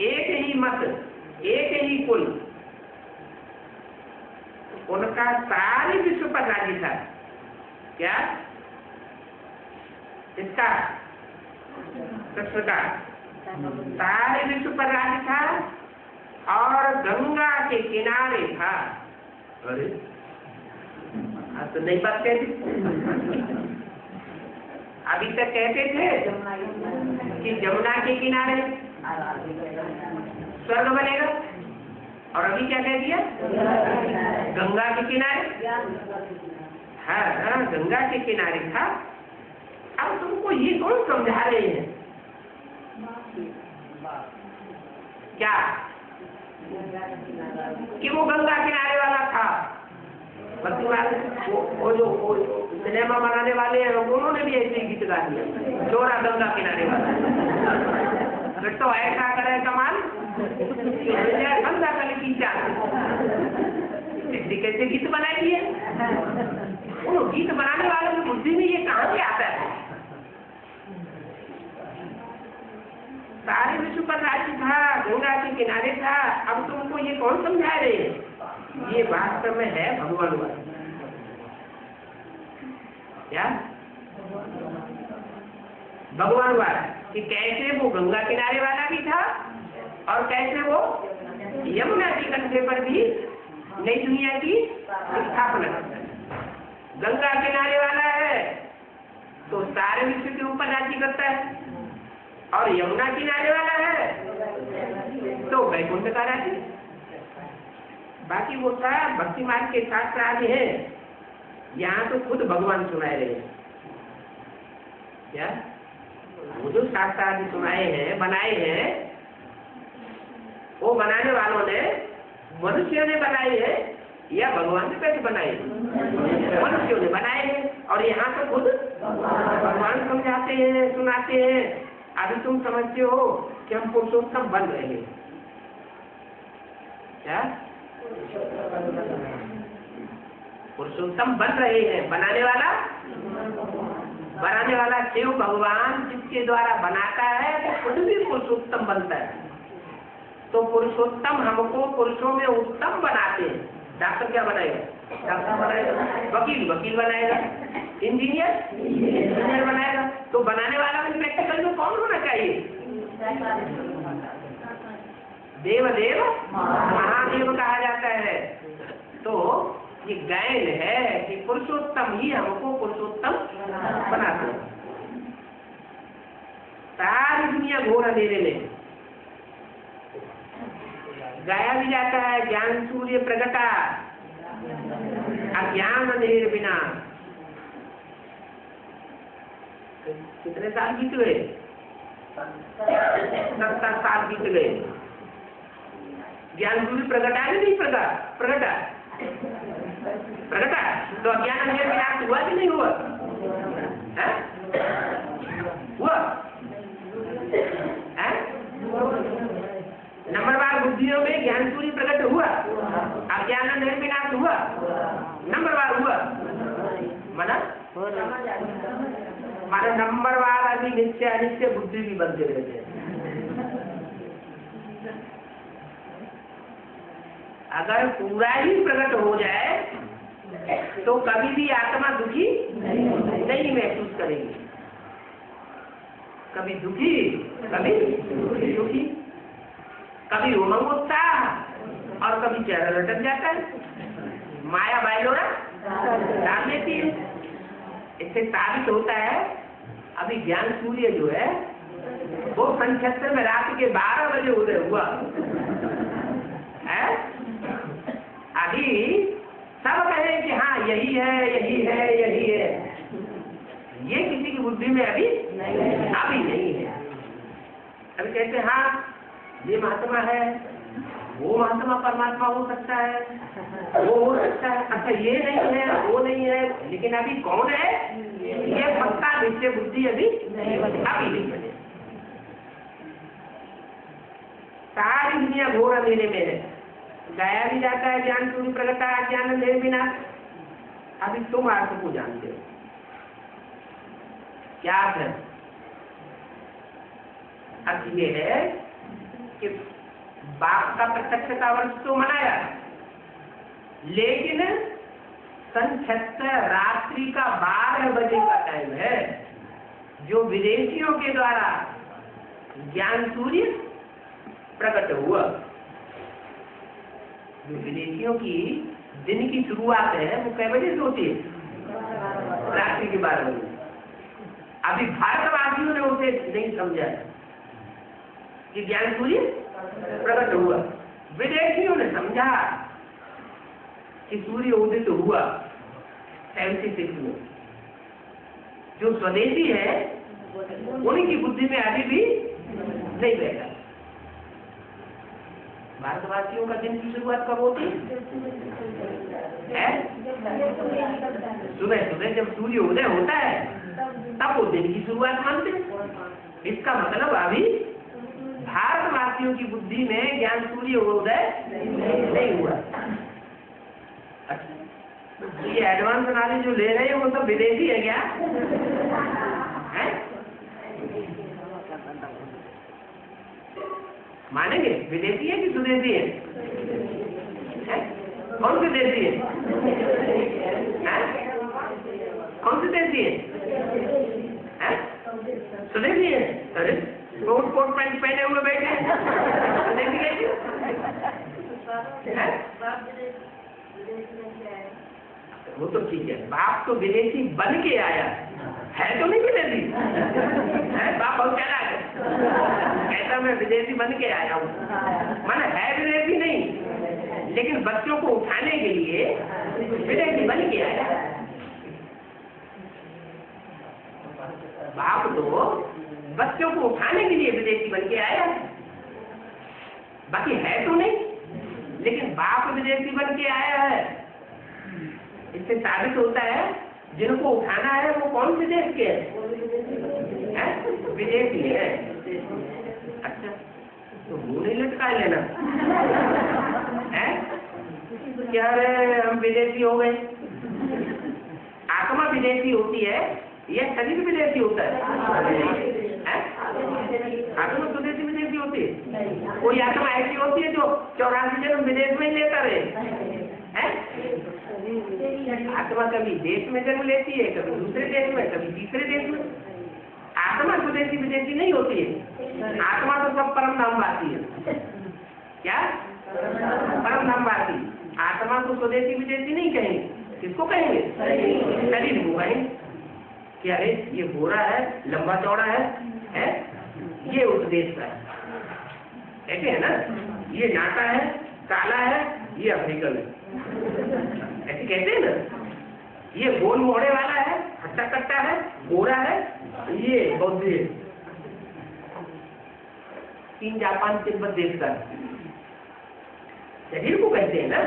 एक ही मत, एक ही कुल। उनका सारे विश्व पर राज्य था। क्या इसका? कृष्ण का सारे विश्व पर राज्य था और गंगा के किनारे था। अरे तो नहीं बात कहती, अभी तक कहते थे कि जमुना के किनारे स्वर्ग बनेगा, और अभी क्या कह दिया? गंगा के किनारे। हाँ, गंगा के किनारे था। अब तुमको ये कौन समझा रहे हैं? क्या कि वो गंगा किनारे वाला था? वो जो सिनेमा बनाने वाले हैं उन्होंने भी ऐसे ही गीत गा दिया, चोरा गंगा किनारे वाला। फिर तो ऐसा करे कमाल, गंगा कल की कैसे गीत बनाए दिए। वो गीत बनाने वालों की बुद्धि में ये कहाँ से आता है? सारे विश्व का राज्य था, गंगा के किनारे था। अब तुमको ये कौन समझा रहे हैं? ये वास्तव में है भगवान वाला। क्या भगवान वाला कि कैसे वो गंगा किनारे वाला भी था और कैसे वो यमुना के कंधे पर भी नई दुनिया की स्थापना करता है। गंगा किनारे वाला है तो सारे विश्व के ऊपर राज्य करता है, और यमुना किनारे वाला है तो वैकुंठ का राज्य। बाकी वो सब भक्ति मार्ग के शास्त्र आदि है, यहाँ तो खुद भगवान सुनाए रहे हैं। क्या वो जो शास्त्र आदि सुनाए हैं, बनाए हैं, वो बनाने वालों ने मनुष्यों ने बनाए हैं या भगवान ने कैसे बनाए? मनुष्यों ने बनाए हैं। और यहाँ तो खुद भगवान समझाते हैं, सुनाते हैं। अभी तुम समझते हो कि हम पुरुषोत्तम बन रहे हैं। क्या पुरुषोत्तम बन रहे हैं? बनाने वाला शिव भगवान जिसके द्वारा बनाता है वो खुद भी पुरुषोत्तम बनता है। तो पुरुषोत्तम हमको पुरुषों में उत्तम बनाते हैं। डॉक्टर क्या बनाएगा? डॉक्टर बनाएगा। वकील बनाएगा। इंजीनियर बनाएगा। तो बनाने वाला भी प्रैक्टिकल में कौन होना चाहिए? देवदेव महादेव कहा जाता है। तो ये गायन है कि पुरुषोत्तम ही हमको पुरुषोत्तम बनाते हैं। सारी दुनिया घोर अंधेरे में गाया भी जाता है, ज्ञान सूर्य प्रगटा अज्ञान अंधेर बिना। कितने साल बीत गए? 70 साल बीत गए। ज्ञान सूर्य प्रगटा नहीं प्रगटा तो अज्ञान अंधेर विनाश हुआ कि नहीं हुआ? हुआ? नंबरवार बुद्धियों में ज्ञान सूर्य प्रकट हुआ, अज्ञान अंधेर विनाश हुआ, नंबरवार हुआ। माना नंबरवार अभी नित्य अनित्य बुद्धि भी बनते रहते हैं। अगर पूरा ही प्रकट हो जाए तो कभी भी आत्मा दुखी नहीं महसूस करेगी। कभी दुखी, कभी दुखी, कभी उमंग उत्साह और कभी चेहरा लटक जाता है। माया बाइलोरा डाल देती है। इससे साबित होता है अभी ज्ञान सूर्य जो है वो सन 76 में रात के 12 बजे उदय हुआ है। अभी सब कहे कि हाँ यही है, यही है, यही है। ये किसी की बुद्धि में अभी नहीं है। अभी कहते हैं हाँ ये महात्मा है, वो महात्मा परमात्मा हो सकता है, वो हो सकता है। अच्छा ये नहीं है, वो नहीं है, लेकिन अभी कौन है ये पक्का निश्चय बुद्धि अभी नहीं बने। सारी दुनिया घोर अंधेरे में है। गाया भी जाता है ज्ञान सूर्य प्रगटा अज्ञान अंधेर विनाश। अभी तुम अर्थ को जानते हो क्या है? अर्थ ये है कि बाप का प्रत्यक्ष का वर्ष तो मनाया, लेकिन सन 76 रात्रि का 12 बजे का टाइम है जो विदेशियों के द्वारा ज्ञान सूर्य प्रकट हुआ। जो विदेशियों की दिन की शुरुआत है वो कै बजे से होती है? रात्रि के 12 बजे। अभी भारतवासियों ने उसे नहीं समझा कि ज्ञान सूर्य प्रकट हुआ। विदेशियों ने समझा कि सूर्य उदित हुआ 76 में। जो स्वदेशी है उनकी बुद्धि में अभी भी नहीं बैठा। भारतवासियों का दिन की शुरुआत कब होती है? सुबह सुबह जब सूर्य उदय होता है तब वो दिन की शुरुआत मानते हैं। इसका मतलब अभी भारतवासियों की बुद्धि में ज्ञान सूर्य उदय नहीं हुआ। अच्छा, तो ये एडवांस नॉलेज जो ले रहे हैं वो सब विदेशी है क्या? है? मानेंगे विदेशी है कि स्वदेशी है? कौन से देशी है? कौन से देशी है? स्वदेशी है। अरे कोट कोट पैंट पहने हुए बैठे हैं, स्वदेशी कैसे? वो तो ठीक है, बाप तो विदेशी बन के आया है तो नहीं विदेशी है। बाप बहुत क्या है, कहता मैं विदेशी बन के आया हूँ, माना है विदेशी नहीं, लेकिन बच्चों को उठाने के लिए विदेशी बन के आया। बाप तो बच्चों को उठाने के लिए विदेशी बन के आया, बाकी है तो नहीं, लेकिन बाप विदेशी बन के आया है। इससे साबित होता है जिनको उठाना है वो कौन से देश के हैं? विदेशी है। अच्छा, तो मुंह नहीं लटका लेना है क्या? रे हम विदेशी हो गए। आत्मा विदेशी होती है या शरीर विदेशी होता है? आत्मा स्वदेशी विदेशी होती है? कोई आत्मा ऐसी होती है जो 84 जन्म विदेश में ही लेता रहे? आत्मा कभी देश में जन्म लेती है, कभी दूसरे देश में, कभी तीसरे देश में। आत्मा स्वदेशी विदेशी नहीं होती है। आत्मा तो सब परम धामवासी है। क्या? परम धामवासी। आत्मा को स्वदेशी विदेशी नहीं कहेंगे। किसको कहेंगे? शरीर को कहेंगे कि अरे ये गोरा है, लंबा चौड़ा है? ये उस देश का है, ऐसे है ना। ये नाटा है, काला है, ये अफ्रीकन है, ऐसे कहते हैं ना। ये गोल मोड़े वाला है, हट्टा कट्टा है, गोरा है, ये बौद्ध है। चीन, जापान, तिब्बत देश का शरीर को कहते हैं ना।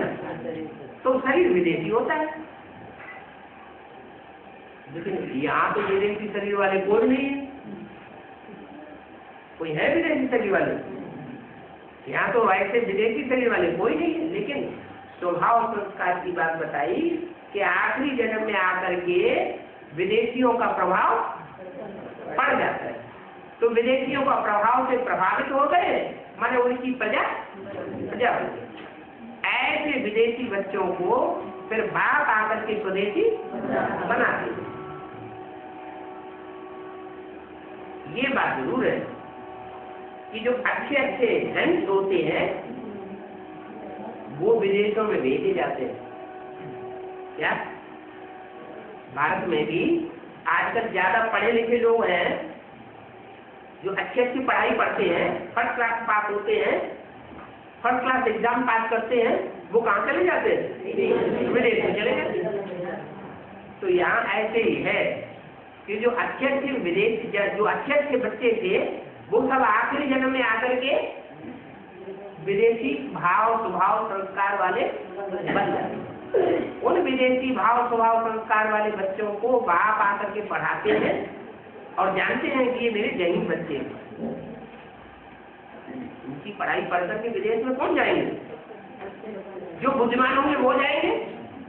तो शरीर विदेशी होता है, लेकिन यहाँ तो विदेशी शरीर वाले कोई नहीं है। कोई है विदेशी शरीर वाले? यहाँ तो ऐसे विदेशी शरीर वाले कोई नहीं है। लेकिन स्वभाव संस्कार की बात बताई कि आखिरी जन्म में आकर के विदेशियों का प्रभाव पड़ जाता है। तो विदेशियों का प्रभाव से प्रभावित हो गए, माने उनकी प्रजा हो गई। ऐसे विदेशी बच्चों को फिर बाप आकर के स्वदेशी बनाते। ये बात जरूर है कि जो अच्छे अच्छे हंस होते हैं वो विदेशों में भेजे जाते हैं। क्या? भारत में भी आजकल ज्यादा पढ़े लिखे लोग हैं जो अच्छी अच्छी पढ़ाई पढ़ते हैं, फर्स्ट क्लास पास होते हैं, फर्स्ट क्लास एग्जाम पास करते हैं, वो कहाँ चले जाते हैं? विदेश में चले जाते हैं। तो यहाँ ऐसे ही है कि जो अच्छे अच्छे विदेश, जो अच्छे अच्छे बच्चे थे वो सब आखिरी जन्म में आकर के विदेशी भाव स्वभाव संस्कार वाले बन जाते। उन विदेशी भाव स्वभाव संस्कार वाले बच्चों को बाप आकर के पढ़ाते हैं और जानते हैं कि ये मेरे जैन बच्चे हैं। उनकी पढ़ाई पढ़ करके विदेश में कौन जाएंगे? जो बुद्धिमान होंगे वो जाएंगे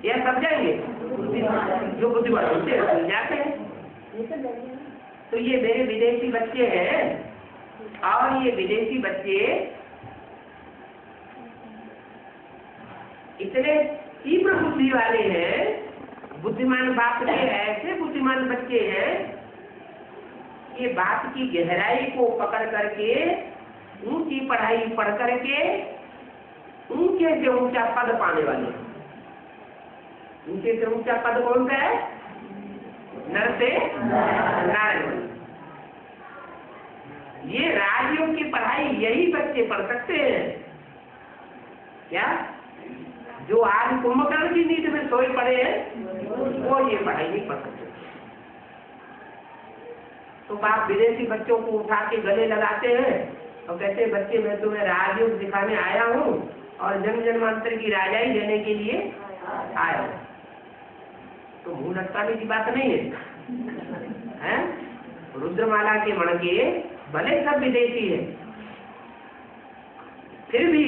या सब जाएंगे? जो बुद्धिमान होते हैं जाते हैं। तो ये मेरे विदेशी बच्चे हैं, और ये विदेशी बच्चे इतने तीव्र बुद्धि वाले हैं, बुद्धिमान बाप के ऐसे बुद्धिमान बच्चे हैं, ये बात की गहराई को पकड़ करके ऊंची पढ़ाई पढ़ करके ऊंचे से ऊंचा पद पाने वाले। ऊंचे से ऊंचा पद कौन सा है? नर से नारायण। ये राजयोग की पढ़ाई यही बच्चे पढ़ सकते हैं क्या? जो आज कुंभकर्ण की नींद में सोए पड़े हैं वो ये पढ़ाई नहीं पढ़ सकते। तो बाप विदेशी बच्चों को उठा के गले लगाते हैं और कहते हैं बच्चे मैं तुम्हें राजयोग दिखाने आया हूँ और जन्म जन्मांतर की राजाई देने के लिए आया हूँ। तो मुंह लटकाने की बात नहीं है? रुद्रमाला के मणके भले सब विदेशी है, फिर भी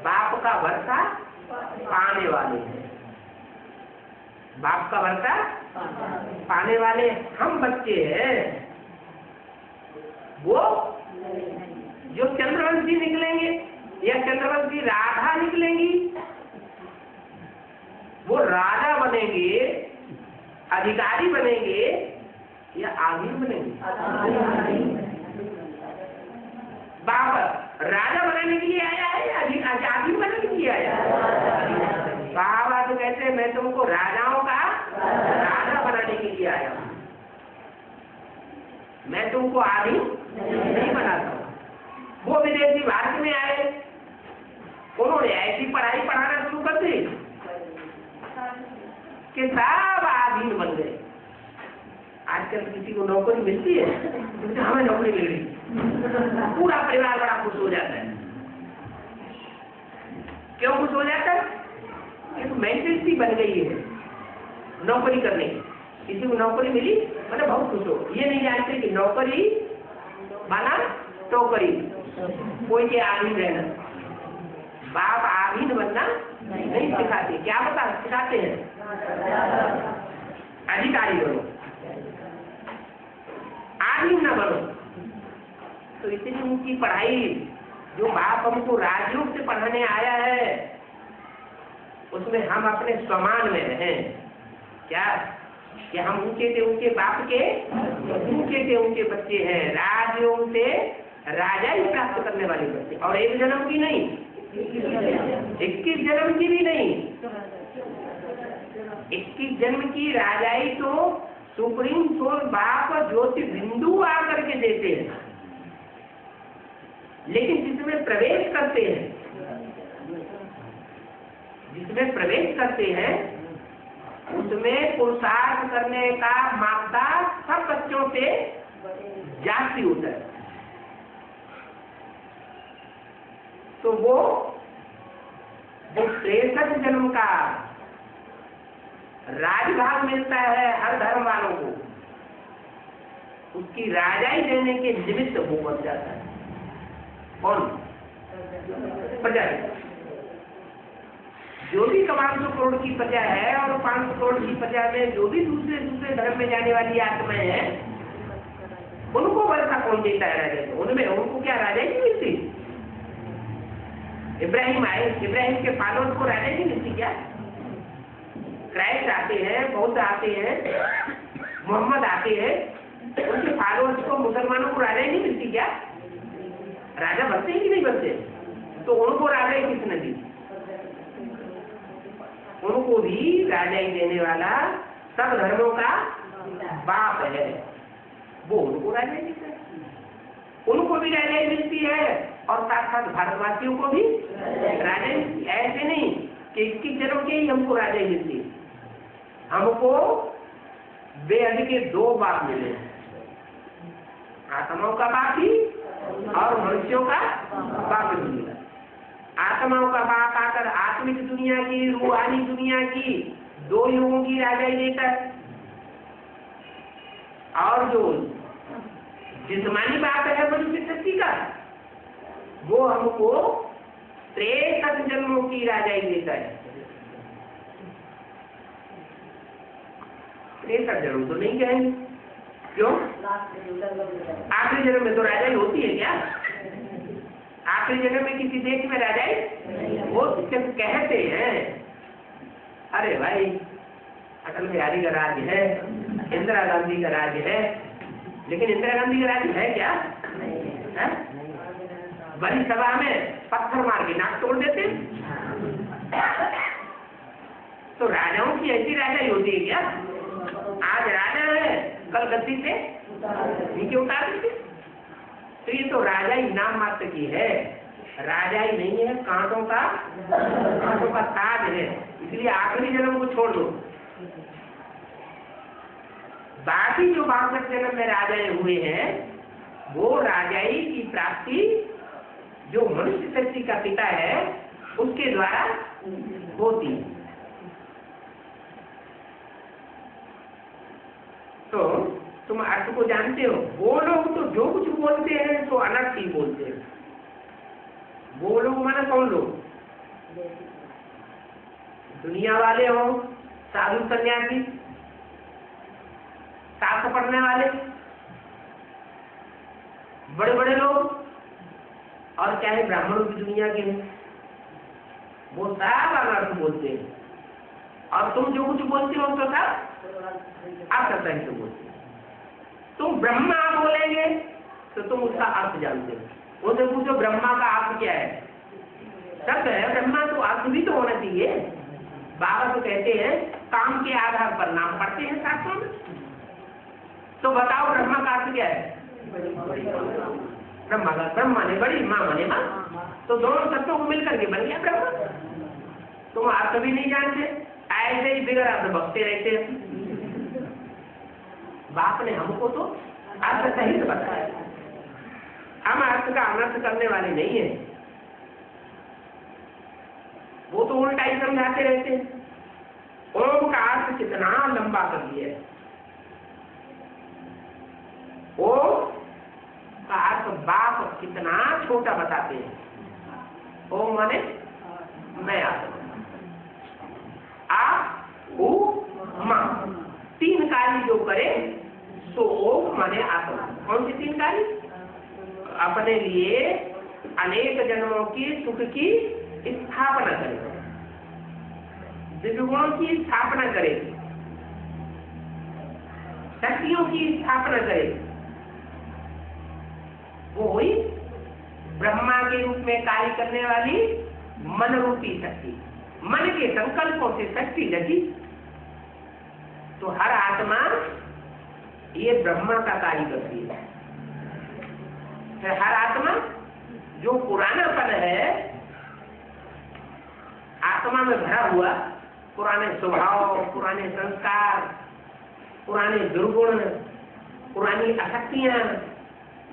बाप का वर्षा पाने वाले हैं। बाप का वर्षा पाने वाले हम बच्चे हैं। वो जो चंद्रवंशी निकलेंगे या चंद्रवंशी राधा निकलेंगी, वो राजा बनेंगे, अधिकारी बनेंगे या आधीन बनेंगे? बाप राजा बनाने के लिए आया है या आधीन बनाने के लिए आया है? बाबा तो कहते हैं मैं तुमको राजाओं का राजा बनाने के लिए आया हूँ, मैं तुमको आधीन नहीं बनाता हूँ। वो विदेशी भारत में आए, उन्होंने ऐसी पढ़ाई पढ़ाना शुरू कर दी कि सब आधीन बन गए। आजकल किसी को नौकरी मिलती है तो हमें नौकरी मिल गई, पूरा परिवार बड़ा खुश हो जाता है। क्यों खुश हो जाता है? एक मेंटेलिटी बन गई है नौकरी करने की। किसी को नौकरी मिली मतलब बहुत खुश हो। ये नहीं जानते कि नौकरी माना टोकरी, कोई के आधीन रहना। बाप आधीन बनना नहीं सिखाते, क्या बता सिखाते हैं? अधिकारी बनो, आधीन न बनो। तो इतनी ऊंची पढ़ाई जो बाप हमको राजयोग से पढ़ाने आया है, उसमें हम अपने समान में रहें। क्या कि हम ऊंचे से ऊंचे बाप के ऊंचे से ऊंचे बच्चे हैं, राजयोग से राजा ही प्राप्त करने वाले बच्चे। और एक जन्म की नहीं, 21 जन्म की भी नहीं, 21 जन्म की राजाई तो सुप्रीम सोल बाप ज्योति बिंदु आकर के देते हैं। लेकिन जिसमें प्रवेश करते हैं, जिसमें प्रवेश करते हैं उसमें पुरुषार्थ करने का मात्रा सब बच्चों से जाती होता है। तो वो जो 63 जन्म का राजभाग मिलता है हर धर्म वालों को, उसकी राजाई देने के निमित्त वो बन जाता है। कौन? प्रजा। जो भी 500 करोड़ की प्रजा है और 500 करोड़ की प्रजा में जो भी दूसरे दूसरे धर्म में जाने वाली आत्माएं हैं, उनको वर्षा कौन देता है? राजा। उनमें उनको क्या राजाई नहीं मिलती? इब्राहिम आए, इब्राहिम के फॉलोअर्स को राजाई नहीं मिलती क्या? क्राइस्ट आते हैं, बौद्ध आते हैं, मोहम्मद आते हैं, उनके फॉलोअर्स को, मुसलमानों को राजाई नहीं मिलती क्या? राजा बनते हैं कि नहीं बनते? तो उनको राजाई किसने दी? उनको भी राजाई देने वाला सब धर्मों का बाप है, वो उनको राजाई देता है। उनको भी राजाई मिलती है और साथ साथ भारतवासियों को भी राजाई मिलती है। ऐसे नहीं कि 21 जन्म के ही हमको राजाई मिलती है, हमको बेहद के 2 बाप मिले, आत्माओं का बाप ही और मनुष्यों का बाप भी मिला। आत्माओं का बाप आकर आत्मिक दुनिया की, रूहानी दुनिया की 2 युगों की राजाई देता है, और जो जिस्मानी बाप है मनुष्य शक्ति का, वो हमको 63 जन्मों की राजाई देता है। 63 जन्म तो नहीं कहेंगे, क्यों? आखिरी जन्म में तो राजाई होती है क्या? आखिरी जन्म में किसी देश में राजाई वो सिर्फ कहते हैं। अरे भाई अटल बिहारी का राज्य है, इंदिरा गांधी का राज्य है, लेकिन इंदिरा गांधी का राज्य है क्या? है? बड़ी सभा में पत्थर मार के नाक तोड़ देते। तो राजाओं की ऐसी राजाई होती है क्या? आज राजा है, कल गद्दी से नीचे उतार देते। तो ये तो राजा ही नाम मात्र की है, राजा ही नहीं है, कांटों का ताज है। इसलिए आखिरी जन्म को छोड़ दो, बाकी जो 62 जन्म में राजाएं हुए हैं वो राजाई की प्राप्ति जो मनुष्य शक्ति का पिता है उसके द्वारा होती है। तो तुम अर्थ को जानते हो। वो लोग तो जो कुछ बोलते हैं तो अनर्थ ही बोलते हैं। वो लोग माना कौन लोग? दुनिया वाले हो, साधु सन्यासी, शास्त्र पढ़ने वाले, बड़े बड़े लोग, और चाहे ब्राह्मणों की दुनिया के हैं, वो सब अनर्थ बोलते हैं। और तुम जो कुछ बोलते हो तो सब आप सकता है तो बोलते हो। तुम ब्रह्मा बोलेंगे तो तुम उसका अर्थ जानते हो। वो तो पूछो ब्रह्मा का अर्थ क्या है? शब्द है ब्रह्मा, तो अर्थ भी तो होना चाहिए। बाबा तो कहते हैं काम के आधार पर नाम पढ़ते हैं शास्त्रों में। तो बताओ ब्रह्मा का अर्थ क्या है? ब्रह्मा का, ब्रह्मा ने बड़ी, माँ माने माँ, तो दोनों तत्वों को मिलकर के बन गया ब्रह्मा। तुम अर्थ भी नहीं जानते, ऐसे ही बिगड़ अर्थ बकते रहते हैं। बाप ने हमको तो अर्थ सही से बताया, हम अर्थ का अनर्थ करने वाले नहीं है। वो तो उल्टा ही समझाते रहते हैं। ओम का अर्थ कितना लंबा कर दिया है। ओम का अर्थ बाप कितना छोटा बताते हैं। ओम माने मैं आत्मा, आप ऊ मां, तीन कार्य जो करे सो ओम माने आत्मा। कौन सी तीन कार्य? अपने लिए अनेक जन्मों की सुख की स्थापना करे, दिव्यगुणों की स्थापना करे, शक्तियों की स्थापना करे। वो हुई ब्रह्मा के रूप में कार्य करने वाली मन रूपी शक्ति। मन के संकल्पों से शक्ति लगी तो हर आत्मा ये ब्रह्मा का कार्य करती है। फिर हर आत्मा जो पुराना पद है आत्मा में भरा हुआ, पुराने स्वभाव, पुराने संस्कार, पुराने दुर्गुण, पुरानी अशक्तियां,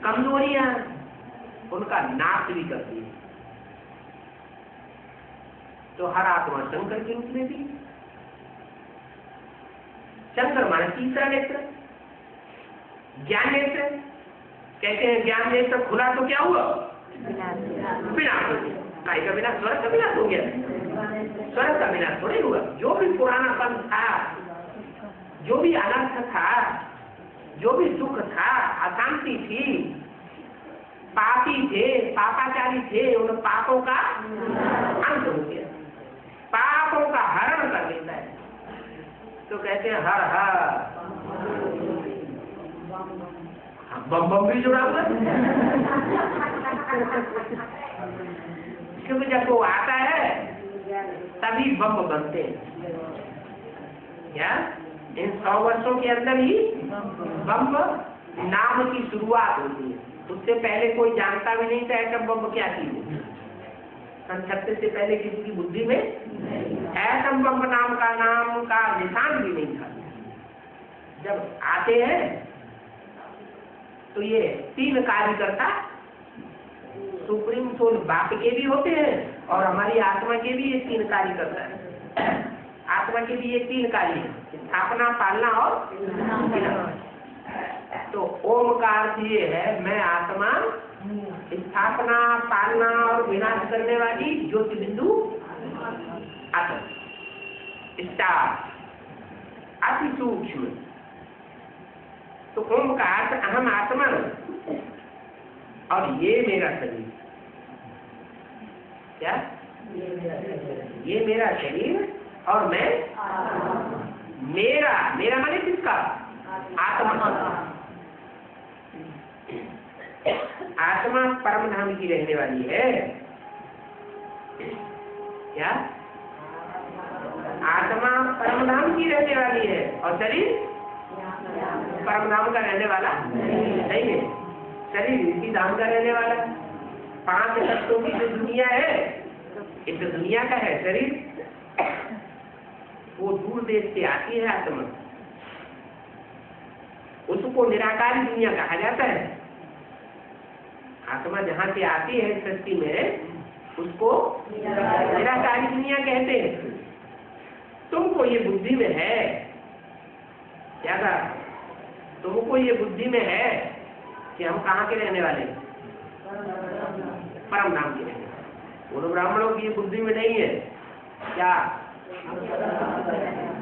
कमजोरियां, उनका नाश भी करती है। तो हर आत्मा शंकर के रूप में भी, शंकर माने तीसरा नेत्र, ज्ञान नेत्र। कहते हैं ज्ञान नेत्र खुला तो क्या हुआ? विनाश हो गया। काय का विनाश? स्वर्ग का विनाश हो गया। स्वर्ग का विनाश थोड़ी हुआ। जो भी पुराना पन था, जो भी अनर्थ था, जो भी दुख था, अशांति थी, पापी थे, पापाचारी थे, उन पापों का अंत हो गया। पापों का हरण कर देता है। तो कहते हैं हर हर, बम बम भी जुड़ा हुआ। क्योंकि जब वो आता है तभी बम बनते हैं। क्या इन 100 वर्षों के अंदर ही बम नाम की शुरुआत होती है। उससे पहले कोई जानता भी नहीं था एटम बम क्या चीज है। सन 36 से पहले किसी की बुद्धि में एटम बम नाम का निशान भी नहीं था। जब आते हैं तो ये तीन कार्यकर्ता सुप्रीम सोल बाप के भी होते हैं और हमारी आत्मा के भी ये तीन कार्यकर्ता है। आत्मा के भी ये तीन कार्य, स्थापना, पालना और विनाश। तो ओम का अर्थ ये है मैं आत्मा, स्थापना, पालना और विनाश करने वाली ज्योति बिंदु आत्मा, स्टार, अति सूक्ष्म। तो ओम का अर्थ अहम आत्मा और ये मेरा शरीर। क्या? ये मेरा शरीर और मैं मेरा, मेरा माने किसका? आत्मा। आत्मा परम धाम की रहने वाली है। क्या? आत्मा परम धाम की रहने वाली है और शरीर परम धाम का रहने वाला नहीं है। शरीर इसी धाम का रहने वाला। 5 तत्वों की जो दुनिया है, एक तो दुनिया का है शरीर, वो दूर देश से आती है आत्मा, उसको निराकारी दुनिया कहा जाता है। आत्मा जहाँ से आती है सृष्टि में, उसको निराकारी दुनिया कहते हैं। तुमको ये बुद्धि में है क्या था? तुमको ये बुद्धि में है कि हम कहाँ के रहने वाले? परम धाम के रहने वाले। वो ब्राह्मणों की ये बुद्धि में नहीं है क्या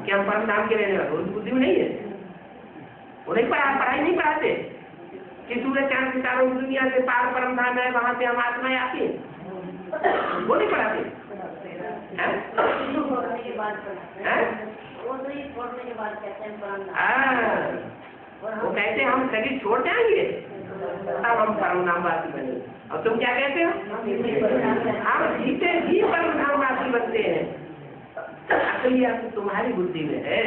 कि हम परम धाम के रहने वाले? उनकी बुद्धि में नहीं है। वो नहीं पढ़ाई नहीं पढ़ाते कि सूर्य चांद सितारों की दुनिया से पार परम धाम है, वहां से हम आत्माएं आती है। वो नहीं पढ़ाते। वो कहते हैं हम शरीर छोड़ जाएंगे तब हम परम धामवासी बनेंगे। और तुम क्या कहते हो? हम जीते ही परम धामवासी बनते हैं। असलियत तुम्हारी बुद्धि में है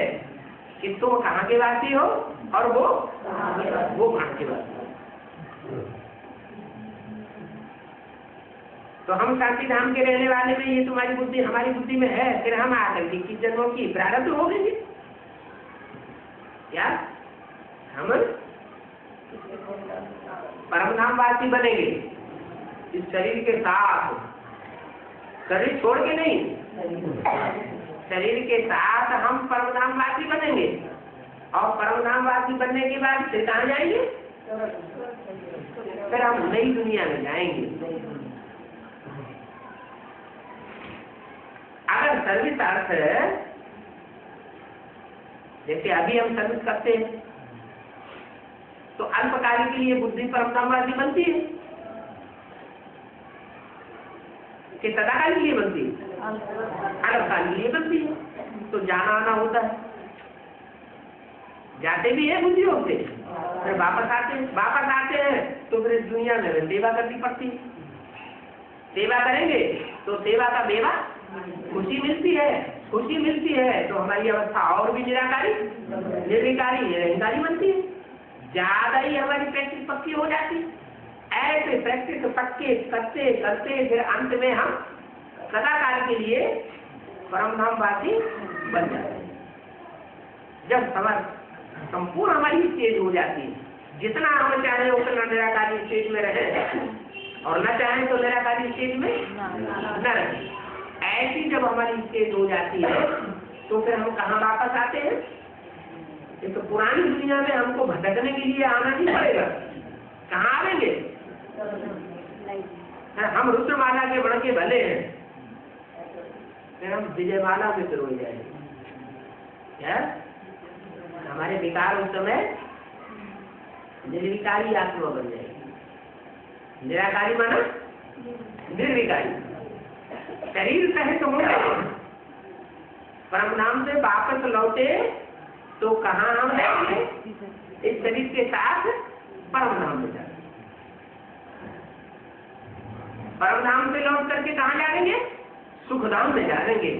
कि तुम कहाँ के वासी हो और वो कहाँ के वासी। तो हम शांति धाम के रहने वाले में ये तुम्हारी बुद्धि हमारी बुद्धि में है, फिर हम आकर के 21 जन्मों की प्रारब्ध हो गए क्या? हम परम धामवासी बनेंगे इस शरीर के साथ, शरीर छोड़ के नहीं, शरीर के साथ हम परम धामवासी बनेंगे। और परम धामवासी बनने के बाद फिर कहाँ जाएंगे? फिर हम नई दुनिया में जाएंगे। अगर सर्विस अर्थ है, जैसे अभी हम सर्विस करते हैं, तो अल्पकाल के लिए बुद्धि परम धामवासी बनती है कि सदाकाल के लिए बनती है? अल्पकाल के लिए बनती है। तो जाना आना होता है, जाते भी है बुद्धि होते, फिर वापस आते हैं तो फिर इस दुनिया में सेवा करनी पड़ती है। सेवा करेंगे तो सेवा का बेवा खुशी मिलती है तो हमारी अवस्था और भी निराकारी निर्विकारी निरंकारी बनती है। ज्यादा ही हमारी प्रैक्टिस पक्की हो जाती है। ऐसे प्रैक्टिस पक्के करते करते फिर अंत में हम सदाकाल के लिए परम धामवासी बन जाते हैं। जब संपूर्ण हमारी स्टेज हो जाती है, जितना हम चाहें उतना निराकारी स्टेज में रहे और न चाहें तो निराकारी स्टेज में न रहे, ऐसी जब हमारी स्टेज हो जाती है तो फिर हम कहाँ वापस आते हैं? तो पुरानी दुनिया में हमको भटकने के लिए आना नहीं पड़ेगा। कहाँ आवेंगे? हम रुद्रमाला के बड़के भले हैं, फिर हम विजयमाला में शुरू हो जाएंगे क्या? हमारे विकार उस समय निर्विकारी आत्मा बन जाएगी। निराकारी माना निर्विकारी। शरीर सहित हो गए, परम धाम से वापस लौटे तो कहाँ हम जाएंगे? इस शरीर के साथ परम धाम में जाएंगे। परम धाम से लौट करके कहाँ जाएंगे? सुख धाम में जाएंगे।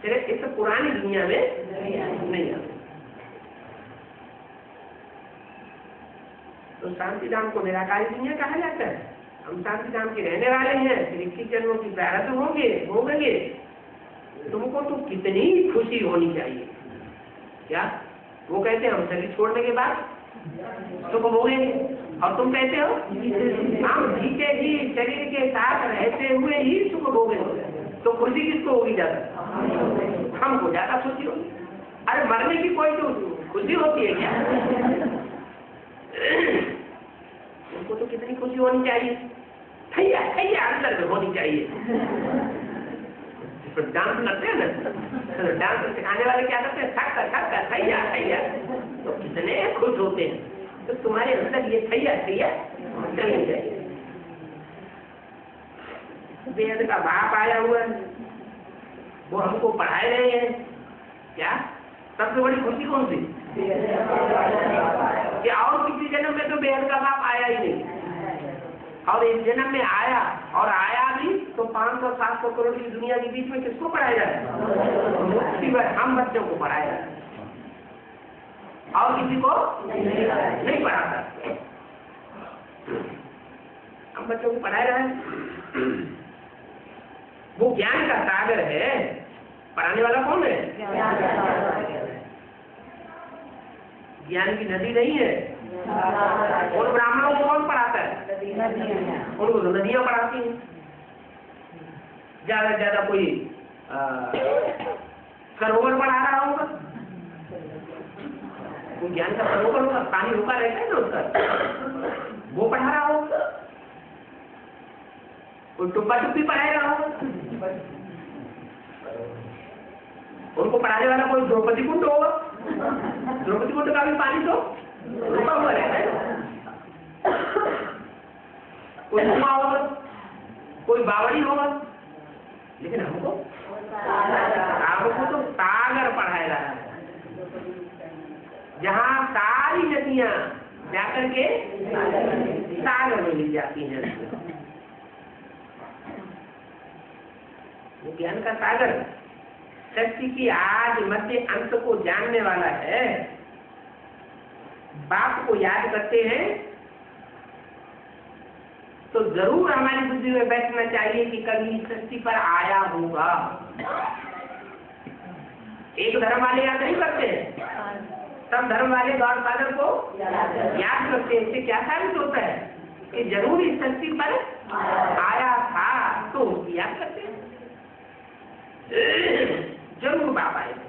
फिर इस पुरानी दुनिया में नहीं आएंगे। तो शांति धाम को निराकारी दुनिया कहा जाता है। हम शांति धाम के रहने वाले हैं, फिर 21 जन्मों की प्रारब्ध होंगे। तुमको तो कितनी खुशी होनी चाहिए क्या? वो कहते हैं हम शरीर छोड़ने के बाद सुख भोगेंगे, और तुम कहते हो हम जीते ही शरीर के साथ रहते हुए ही सुख भोगेंगे। तो खुशी किसको होगी ज्यादा? हमको ज्यादा खुशी होगी। अरे मरने की कोई तो खुशी होती है क्या? उनको तो कितनी खुशी होनी चाहिए, थैया अंदर में होनी चाहिए। तो डांस करते हैं ना, तो डांस सिखाने वाले क्या करते हैं? थक थैया, तो कितने खुश होते हैं। तो तुम्हारे अंदर ये थैया चलनी चाहिए। वेद का बाप आया हुआ है, वो हमको पढ़ाए रहे हैं क्या? सबसे बड़ी खुशी कौन सी? कि और किसी जन्म में तो वेद का बाप आया ही नहीं, और इस जन्म में आया, और आया भी तो 500-700 करोड़ की दुनिया के बीच में किसको पढ़ाया जाए? हम बच्चों को पढ़ाया। और किसी को नहीं पढ़ाता। हम बच्चों को पढ़ा रहे हैं, वो ज्ञान का सागर है, पढ़ाने वाला कौन है? ज्ञान की नदी नहीं है। और ब्राह्मणों को कौन पढ़ाता है? उनको तो नदियां पढ़ाती हैं। ज्यादा से ज्यादा कोई सरोवर पढ़ा रहा होगा, कोई ज्ञान का सरोवर होगा, पानी रुका रहता है ना उसका, वो पढ़ा रहा होगा। कोई टुप्पा टुप्पी पढ़ा रहा होगा। उनको पढ़ाने वाला कोई द्रौपदी कुंड होगा। द्रौपदी कुंड का भी पानी तो रुका हुआ रहता है। कोई कुआं होगा, कोई बावड़ी होगा, लेकिन हमको तो सागर पढ़ाया रहा है, जहाँ सारी नदियां जाकर के सागर में मिल जाती हैं। वो ज्ञान का सागर सृष्टि की आज मध्य अंत को जानने वाला है। बाप को याद करते हैं तो जरूर हमारी बुद्धि में बैठना चाहिए कि कभी सृष्टि पर आया होगा। एक धर्म वाले याद नहीं करते, सब धर्म वाले गॉड फादर को याद करते हैं। इससे क्या साबित होता है कि जरूर इस सृष्टि पर आया था, तो उसकी याद करते हैं। जरूर बाप आए थे।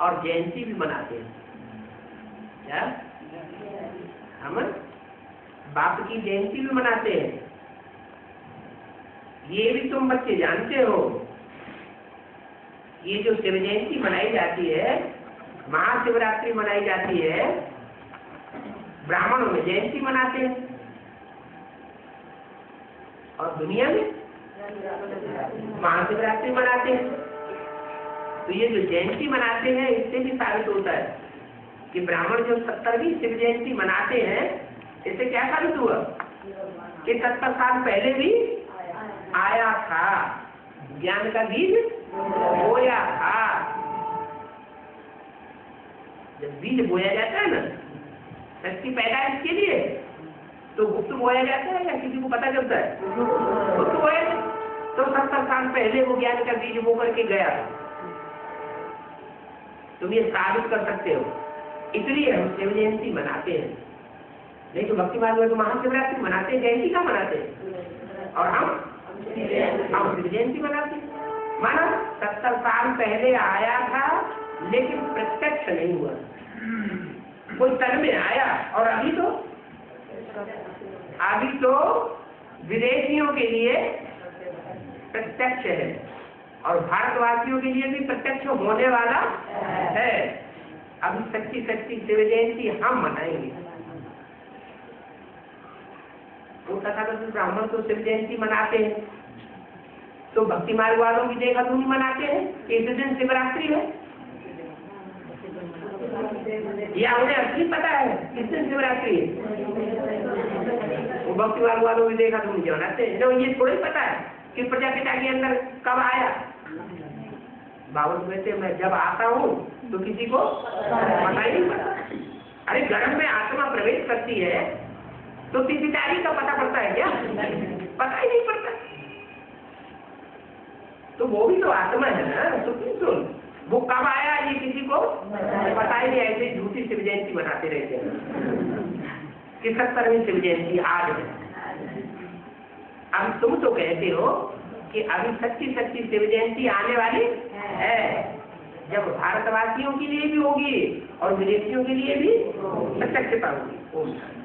और जयंती भी मनाते हैं। क्या हम बाप की जयंती भी मनाते हैं? ये भी तुम बच्चे जानते हो, ये जो शिव जयंती मनाई जाती है, महाशिवरात्रि मनाई जाती है, ब्राह्मणों में जयंती मनाते हैं और दुनिया में महाशिवरात्रि मनाते हैं। तो ये जो जयंती मनाते हैं, इससे भी साबित होता है कि ब्राह्मण जो 70वीं शिव जयंती मनाते हैं, इससे क्या साबित हुआ कि 70 साल पहले भी आया था, ज्ञान का बीज बोया था। जब बीज बोया जाता है ना, शक्ति पैदा इसके लिए, तो गुप्त बोया जाता है या किसी को पता चलता है? गुप्त बोया। तो 70 साल पहले वो ज्ञान का बीज बो करके गया। तुम ये साबित कर सकते हो, इसलिए हम शिव जयंती मनाते हैं। नहीं तो भक्ति मार्ग में तो महाशिवरात्रि मनाते हैं, जयंती का मनाते हैं, और हम शिव जयंती मनाते हैं। माना 70 साल पहले आया था, लेकिन प्रत्यक्ष नहीं हुआ। कोई तन में आया, और अभी तो विदेशियों के लिए प्रत्यक्ष है, और भारतवासियों के लिए भी प्रत्यक्ष होने वाला है। अभी सच्ची सच्ची शिव जयंती हम मनाएंगे। वो तथाकथित ब्राह्मण तो शिव जयंती मनाते हैं, तो भक्ति मार्ग वालों की देखा तुम मनाते हैं इस दिन शिवरात्रि है, या उन्हें असली पता है किस दिन शिवरात्रि है? वो भक्ति मार्ग वालों की देखा तुम मनाते हैं, जो ये थोड़ी पता है कि प्रजापिता के अंदर कब आया। बाबा में से मैं जब आता हूँ तो किसी को पता ही नहीं पड़ता। अरे गर्भ में आत्मा प्रवेश करती है तो पिताजी का पता पड़ता है क्या? पता ही नहीं पड़ता। तो वो भी तो आत्मा है ना। तो सुन, वो कब आया ये किसी को पता ही नहीं। ऐसे झूठी शिव जयंती मनाते रहते हैं कि 70वीं शिव जयंती आज है। अब तुम तो कहते हो कि अभी सच्ची सच्ची शिव जयंती आने वाली है, जब भारतवासियों के लिए भी होगी और विदेशियों के लिए भी प्रत्यक्षता होगी।